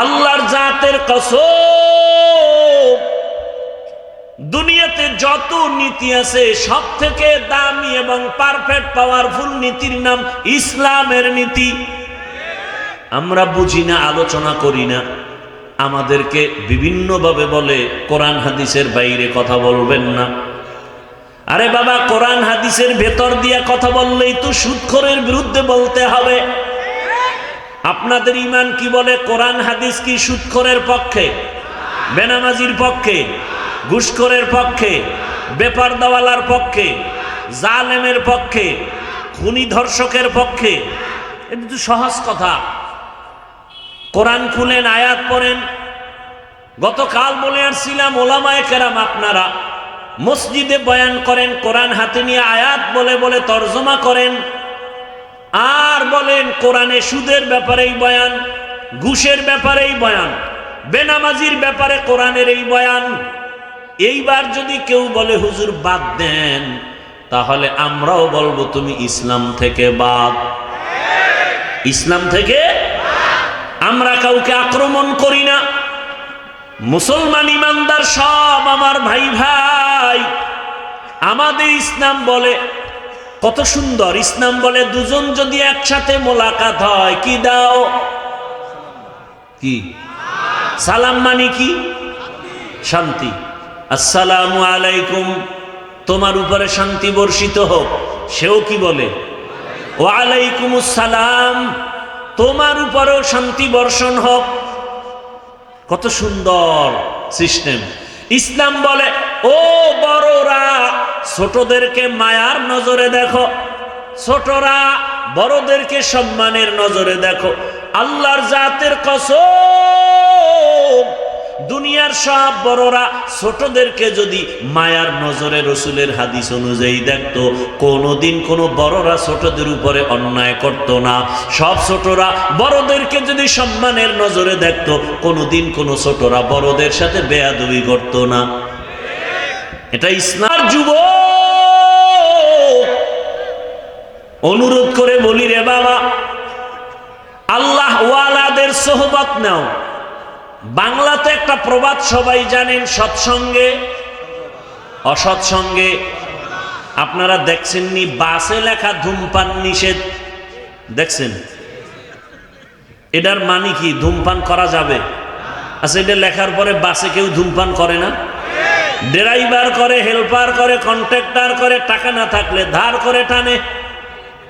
আল্লাহর জাতের কসম, দুনিয়াতে যত নীতি আছে সব থেকে দামি এবং পারফেক্ট পাওয়ারফুল নীতির নাম ইসলামের নীতি। আমরা বুঝি না, আলোচনা করি না। আমাদেরকে বিভিন্নভাবে বলে কোরআন হাদিসের বাইরে কথা বলবেন না। আরে বাবা, কোরআন হাদিসের ভেতর দিয়া কথা বললেই তো সুদখোরের বিরুদ্ধে বলতে হবে। আপনাদের ঈমান কি বলে? কোরআন হাদিস কি সুদখোরের পক্ষে, বেনামাজির পক্ষে, ঘুষখোরের পক্ষে, বেপরদাওয়ালার পক্ষে, জালেমের পক্ষে, খুনি ধর্ষকের পক্ষে? এটা তো সহজ কথা। কোরআন খুলেন, আয়াত পড়েন। গতকাল বলে আসছিলাম, ওলামায়ে কেরাম আপনারা মসজিদে বয়ান করেন, কোরআন হাতে নিয়ে আয়াত বলে বলে তর্জমা করেন, আর বলেন কোরআনে সুদের ব্যাপারেই বয়ান, ঘুষের ব্যাপারেই বয়ান, বেনামাজির ব্যাপারে কোরআনের এই বয়ান। এইবার যদি কেউ বলে হুজুর বাদ দেন, তাহলে আমরাও বলবো তুমি ইসলাম থেকে বাদ। ইসলাম থেকে আমরা কাউকে আক্রমণ করি না। মুসলমান ইমানদার সব আমার ভাই ভাই। আমাদের ইসলাম বলে, কত সুন্দর ইসলাম বলে, দুজন যদি একসাথে মোলাকাত হয়, কি দাও? কি সালাম? মানে কি? শান্তি। আসসালামু আলাইকুম, তোমার উপরে শান্তি বর্ষিত হোক। সেও কি বলে? ওয়ালাইকুমুস সালাম, তোমার উপরেও শান্তি বর্ষণ হোক। কত সুন্দর সিস্টেম। ইসলাম বলে ও বড়রা ছোটদেরকে মায়ার নজরে দেখো, ছোটরা বড়দেরকে সম্মানের নজরে দেখো। আল্লাহর জাতের কসম, দুনিয়ার সব বড়রা ছোটদেরকে যদি মায়ার নজরে রসুলের হাদিস অনুযায়ী দেখতো, কোনোদিন কোনো বড়রা ছোটদের উপরে অন্যায় করত না। সব ছোটরা বড়দেরকে যদি সম্মানের নজরে দেখতো, কোনোদিন কোনো ছোটরা বড়দের সাথে বেয়াদবি করত না। এটা ইসলাম। যুবক অনুরোধ করে বলি রে বাবা, আল্লাহ ওয়ালাদের সোহবত নাও। বাংলাতে একটা প্রবাদ সবাই জানেন, সৎসঙ্গে অসৎসঙ্গে। আপনারা দেখছেননি বাসে লেখা ধূমপান নিষেধ? দেখছেন? এটার মানে কি? ধূমপান করা যাবে? আচ্ছা, এটা লেখার পরে বাসে কেউ ধূমপান করে না? ড্রাইভার করে, হেল্পার করে, কন্ট্রাক্টর করে, টাকা না থাকলে ধার করে টানে।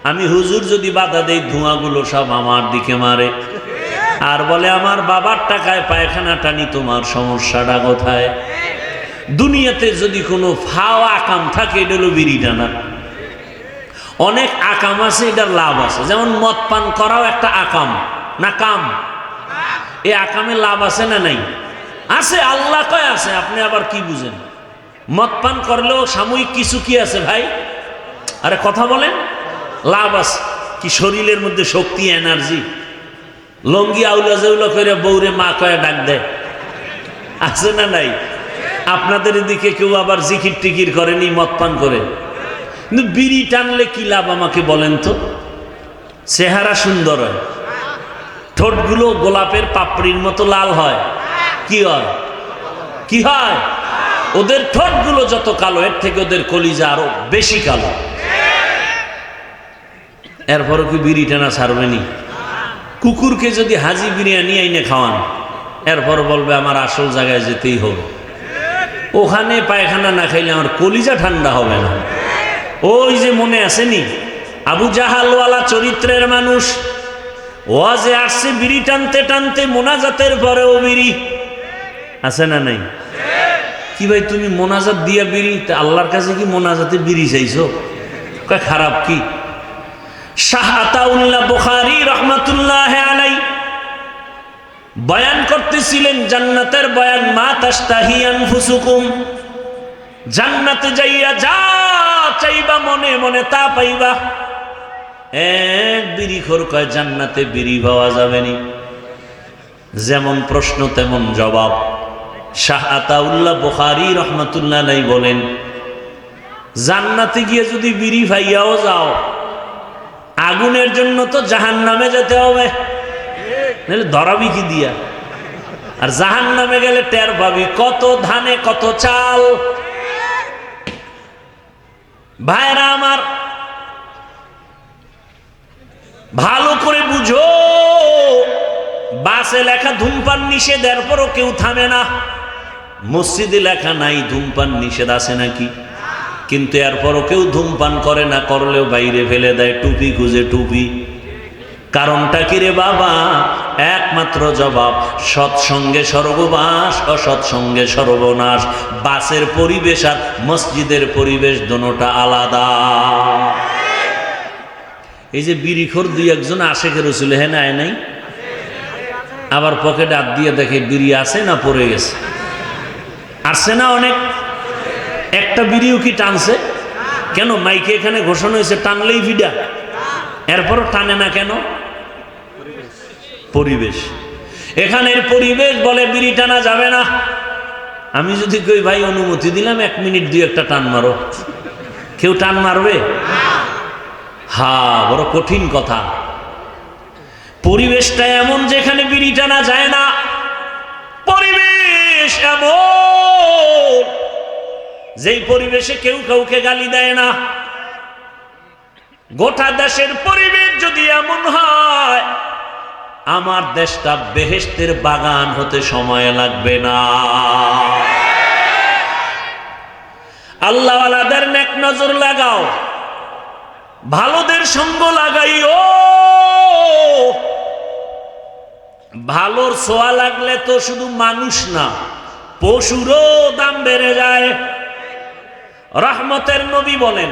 আমি হুজুর যদি বাধা দেই, ধোঁয়াগুলো সব আমার দিকে মারে আর বলে আমার বাবার টাকায় পায়খানা টানি, তোমার সমস্যাটা কোথায়? দুনিয়াতে যদি কোনো ফাও আকাম থাকে, এটা হলো বিড়ি টানা। অনেক আকাম আছে, এটার লাভ আছে। যেমন মদ পান করাও একটা আকাম না কাম? এই আকামে লাভ আছে না নাই? আছে, আল্লাহ কয় আছে। আপনি আবার কি বুঝেন? মদ পান করলেও সাময়িক কিছু কি আছে ভাই? আরে কথা বলেন, লাভ আছে। কি শরীরের মধ্যে শক্তি, এনার্জি। লঙ্গি আউলা জাউলা করে বউরে মা কয়ে ডাক দেয়, আছে না নাই? আপনাদের এদিকে কেউ আবার জিকির টিকির করেনি মদ পান করে? কিন্তু বিড়ি টানলে কি লাভ আমাকে বলেন তো? চেহারা সুন্দর হয়, ঠোঁটগুলো গোলাপের পাপড়ির মতো লাল হয়। কি হয়? কি হয়? ওদের ঠোঁটগুলো যত কালো, এর থেকে ওদের কলিজা আরো বেশি কালো। এরপরও কি বিড়ি টানা ছাড়বেনি? কুকুরকে যদি হাজি বিরিয়ানি আইনে খাওয়ান, এরপর বলবে আমার আসল জায়গায় যেতেই হবে। ওখানে পায়খানা না খাইলে আমার কলিজা ঠান্ডা হবে না। ওই যে মনে আসেনি, আবু জাহালওয়ালা চরিত্রের মানুষ ওয়াজে আসছে বিড়ি টানতে টানতে, মোনাজাতের পরেও বিড়ি। আছে না নাই? কি ভাই তুমি মোনাজাত দিয়া বিড়ি? আল্লাহর কাছে কি মোনাজাতে বিড়ি চাইছো? খারাপ কি? শাহ আতাউল্লাহ বুখারী রাহমাতুল্লাহ আলাইহি বয়ান করতেছিলেন জান্নাতের বয়ান। মা তাশতাহি আনফুসুকুম, জান্নাতে যাইয়া যা চাইবা মনে মনে তা পাইবা। এক বিড়িখোর কয় জান্নাতে বিড়ি পাওয়া যাবে নি। যেমন প্রশ্ন তেমন জবাব। শাহ আতাউল্লাহ বুখারী রাহমাতুল্লাহ আলাইহি বলেন, জান্নাতে গিয়ে যদি বিড়ি পাইয়াও যাও, আগুনের জন্য তো জাহান্নামে যেতে হবে, নাহলে ধরাবি কি দিয়া? আর জাহান্নামে গেলে টের পাবি কত ধানে কত চাল। ভাইরা আমার, ভালো করে বুঝো, বাসে লেখা ধূমপান নিষেধ, এরপরও কেউ থামে না। মসজিদে লেখা নাই ধূমপান নিষেধ, আছে নাকি? কিন্তু এরপরও কেউ ধূমপান করে না, করলেও বাইরে ফেলে দেয়, টুপি খুঁজে টুপি। কারণটা কি রে বাবা? একমাত্র জবাব, সৎসঙ্গে স্বর্গবাস, অসৎসঙ্গে সর্বনাশ। বাসের পরিবেশ আর মসজিদের পরিবেশ দুটোটা আলাদা। এই যে বিড়িখোর দুই একজন আশেকে রসুল হ্যাঁ আয় নাই, আবার পকেটে হাত দিয়ে দেখে বিড়ি আছে না পড়ে গেছে। আসছে না অনেক? একটা বিড়িও কি টানছে? কেন? মাইকে এখানে ঘোষণা হয়েছে টানলেই ভিডা, এরপরও টানে না কেন? পরিবেশ। এখানের পরিবেশ বলে বিড়ি টানা যাবে না। আমি যদি কই ভাই অনুমতি দিলাম 1 মিনিট 2-1টা টান মারো, কেউ টান মারবে? বড় কঠিন কথা। পরিবেশটা এমন যেখানে বিড়ি টানা যায় না। পরিবেশ এমন যেই পরিবেশে কেউ কাউকে গালি দেয় না। গোটা দেশের পরিবেশ যদি এমন হয়, আমার দেশটা বেহেশতের বাগান হতে সময় লাগবে না। আল্লাহওয়ালাদের নেক নজর লাগাও, ভালোদের সঙ্গ লাগাইও। ভালোর ছোঁয়া লাগলে তো শুধু মানুষ না, পশুরও দাম বেড়ে যায়। রহমতের নবী বলেন,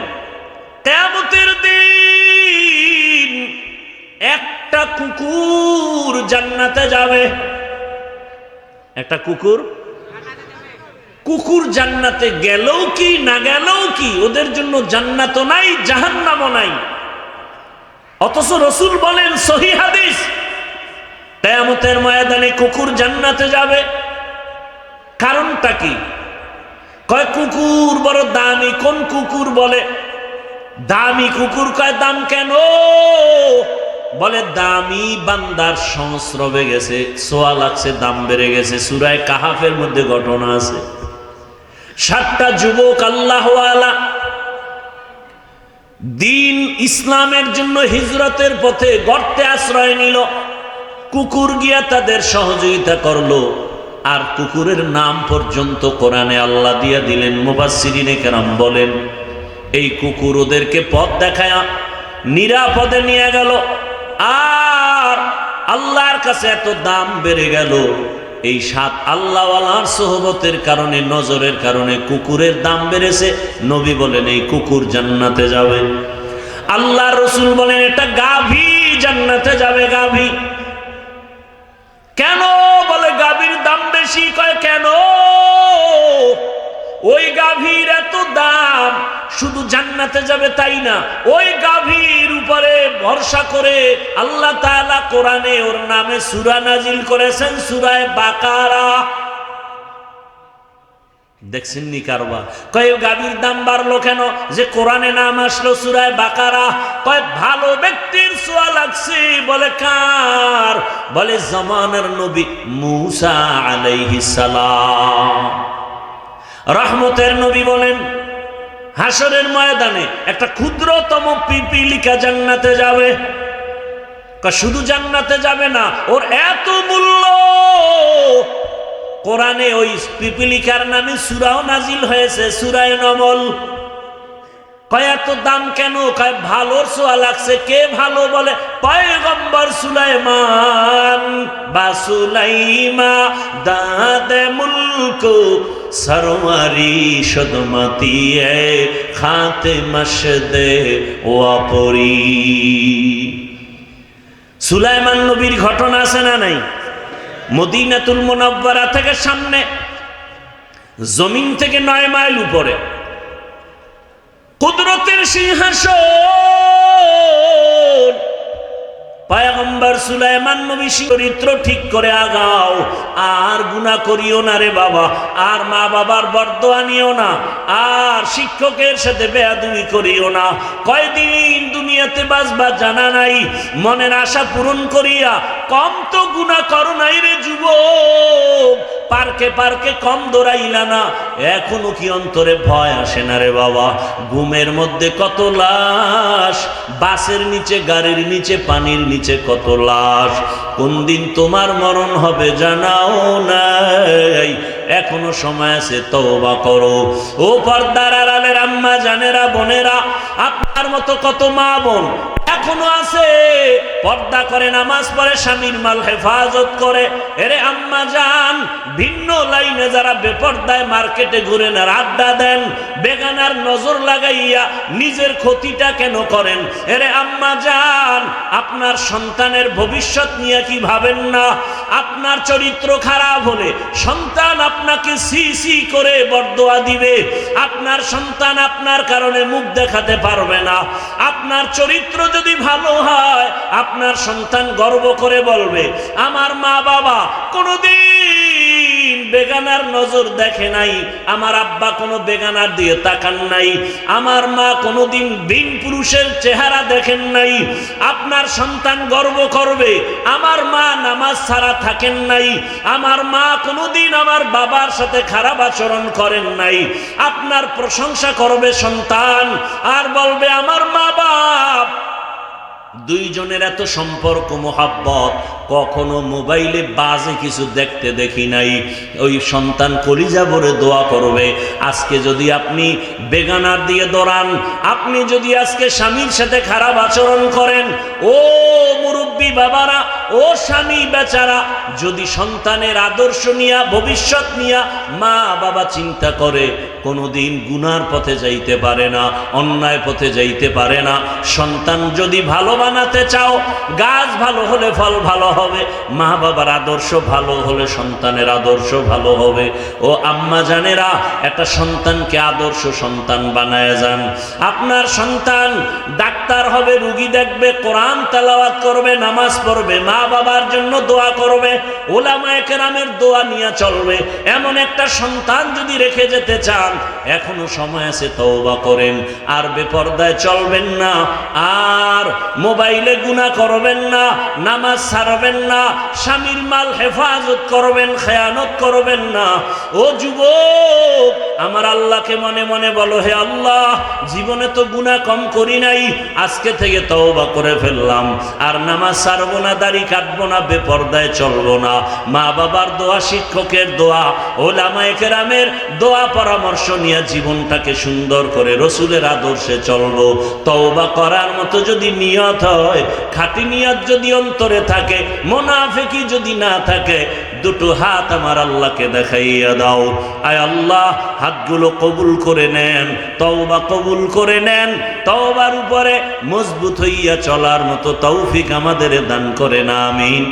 কিয়ামতের দিন একটা কুকুর জান্নাতে যাবে। একটা কুকুর জান্নাতে গেলেও কি না গেলেও কি, ওদের জন্য জান্নাতও নাই জাহান্নামও নাই। অথচ রাসূল বলেন, সহিহ হাদিস, কিয়ামতের ময়দানে কুকুর জান্নাতে যাবে। কারণটা কি? কয় কুকুর বড় দামি। কোন কুকুর? বলে দামি কুকুর। কয় দাম কেন? বলে দামি বান্দার সংস্রবে গেছে, সোয়া লাগছে, দাম বেড়ে গেছে। সূরা কাহাফের মধ্যে ঘটনা আছে। 7টা যুবক আল্লাহওয়ালা দিন ইসলামের জন্য হিজরতের পথে গর্তে আশ্রয় নিল। কুকুর গিয়া তাদের সহযোগিতা করলো। আর কুকুরের নাম পর্যন্ত কোরআনে আল্লাহ দিয়া দিলেন। মুফাসসিরিনে কেরাম বলেন, এই কুকুর ওদেরকে পথ দেখায়া নিরাপদে নিয়ে গেল। আর আল্লাহর কাছে এত দাম বেড়ে গেল, এই 7 আল্লাহওয়ালার সোহবতের কারণে, নজরের কারণে কুকুরের দাম বেড়েছে। নবী বলেন, এই কুকুর জান্নাতে যাবে। আল্লাহ রাসূল বলেন, এটা গাভী জান্নাতে যাবে। গাভী কেন? বলে গাভীর দাম বেশি। কয় কেন? ওই গাভীর এত দাম, শুধু জান্নাতে যাবে তাই না, ওই গাভীর উপরে ভরসা করে আল্লাহ তাআলা কোরআনে ওর নামে সূরা নাজিল করেছেন, সূরা বাকারা। দেখছেন নি কারবা? কয় গাভীর দাম বাড়লো কেন? যে কোরআনে নাম আসলো সূরা বাকারা। কয় ভালো ব্যক্তির ছোঁয়া লাগছে। বলে কার? বলে জামানার নবী মূসা আলাইহিস সালাম। রহমতের নবী বলেন, হাসরের ময়দানে একটা ক্ষুদ্রতম পিপিলিকা জান্নাতে যাবে। শুধু জান্নাতে যাবে না, ওর এত মূল্য। কোরআনে ওই পিপিলিকার নামে সূরাও নাজিল হয়েছে, সূরা নমল। কয় এত দাম কেন? কয় ভালোর ছোঁয়া লাগছে। কে ভালো? বলে পয়গম্বর সুলাইমান। বা সুলাইমা দাদে মুলক সরওয়ারি সদমতিয়ে খাতে মশদে ওয়াপরি। সুলাইমান নবীর ঘটনা আছে না নাই? মদিনাতুল মুনাওয়ারা থেকে সামনে, জমিন থেকে 9 মাইল উপরে কুদরতের সিংহাসন। পয়গম্বর সুলাইমান নবী চরিত্র ঠিক করে আগাও, আর গুনাহ করিও না রে বাবা, আর মা বাবার বরদোয়া নিও না, আর শিক্ষকের সাথে বেয়াদবি করিও না। কয়দিন দুনিয়াতে বাঁচবা জানা নাই, মনের আশা পূরণ করিয়া কম তো গুনাহ করো নাই রে যুবক। পার্কে পার্কে কম দৌড়াইলা না, এখনো কি অন্তরে ভয় আসে না রে বাবা? ঘুমের মধ্যে কত লাশ, বাসের নিচে, গাড়ির নিচে, পানির নিচে কত লাশ। কোন দিন তোমার মরণ হবে জানাও নাই, এখনো সময় আছে, তওবা করো। ও পর্দার আড়ালের আম্মা জানেরা, বোনেরা, আপনার মতো কত মা বোন এখনো আছে পর্দা করে, নামাজ পড়ে, স্বামীর মাল হেফাজত করে। এরে আম্মা জান, ভিন্ন লাইনে যারা বেপর্দায় মার্কেটে ঘুরেন আর আড্ডা দেন, বেগানার নজর লাগাইয়া নিজের ক্ষতিটা কেন করেন? এরে আম্মা জান, আপনার সন্তানের ভবিষ্যৎ নিয়ে কি ভাবেন না? আপনার চরিত্র খারাপ হলে সন্তান আপনাকে সি সি করে বরদোয়া দিবে। আপনার সন্তান আপনার কারণে মুখ দেখাতে পারবে না। আপনার চরিত্র যদি ভালো হয়, আপনার সন্তান গর্ব করে বলবে, আমার মা বাবা কোনোদিন বেগানার নজর দেখে নাই, আমার আব্বা কোনো বেগানার দিয়ে তাকান নাই, আমার মা কোনোদিন বিন পুরুষের চেহারা দেখেন নাই। আপনার সন্তান গর্ব করবে, আমার মা নামাজ ছাড়া থাকেন নাই, আমার মা কোনোদিন আমার বাবার সাথে খারাপ আচরণ করেন নাই। আপনার প্রশংসা করবে সন্তান, আর বলবে আমার মা বাপ দুইজনের এত সম্পর্ক, মোহাব্বত, কখনো মোবাইলে বাজে কিছু দেখতে দেখি নাই। ওই সন্তান কলিজা ভরে দোয়া করবে। আজকে যদি আপনি বেগানার দিয়ে দৌড়ান, আপনি যদি আজকে স্বামীর সাথে খারাপ আচরণ করেন, ও মুরব্বী মুরব্বী বাবারা, ও স্বামী বেচারা, যদি সন্তানের আদর্শ নিয়া ভবিষ্যৎ নিয়া মা বাবা চিন্তা করে, কোনোদিন গুনার পথে যাইতে পারে না, অন্যায় পথে যাইতে পারে না। সন্তান যদি ভালো বানাতে চাও, গাছ ভালো হলে ফল ভালো হবে, মা বাবার আদর্শ ভালো হলে সন্তানের আদর্শ ভালো হবে। ও আম্মা জানেরা, একটা সন্তানকে আদর্শ সন্তান বানায় যান। আপনার সন্তান ডাক্তার হবে, রুগী দেখবে, কোরআন তেলাওয়াত করবে, নামাজ পড়বে, মা বাবার জন্য দোয়া করবে, উলামায়ে কেরামের দোয়া নিয়ে চলবে। এমন একটা সন্তান যদি রেখে যেতে চান, এখনো সময় আছে, তওবা করেন। আর বেপরদায় চলবেন না, আর মোবাইলে গুনাহ করবেন না, নামাজ ছাড়বেন না, স্বামীর মাল হেফাজত করবেন, খেয়ানত করবেন না। ও যুবক, আমার আল্লাহকে মনে মনে বলো, হে আল্লাহ, জীবনে তো গুনাহ কম করি নাই, আজকে থেকে তওবা করে ফেললাম। আর নামাজ ছাড়বো না, দাড়ি কাটবো না, বেপরদায় চলবো না। মা বাবার দোয়া, শিক্ষকের দোয়া, উলামায়ে কেরামের দোয়া পরামর্শ নিয়ে জীবনটাকে সুন্দর করে রসুলের আদর্শে চলবো। তওবা করার মতো যদি নিয়ত হয়, খাঁটি নিয়ত যদি অন্তরে থাকে, মুনাফিকি যদি না থাকে, দুটো হাত আমার আল্লাহকে দেখাইয়া দাও। আয় আল্লাহ, হাতগুলো কবুল করে নেন, তওবা কবুল করে নেন। তওবার উপরে মজবুত হইয়া চলার মতো তৌফিক আমাদের দান করেন, আমিন।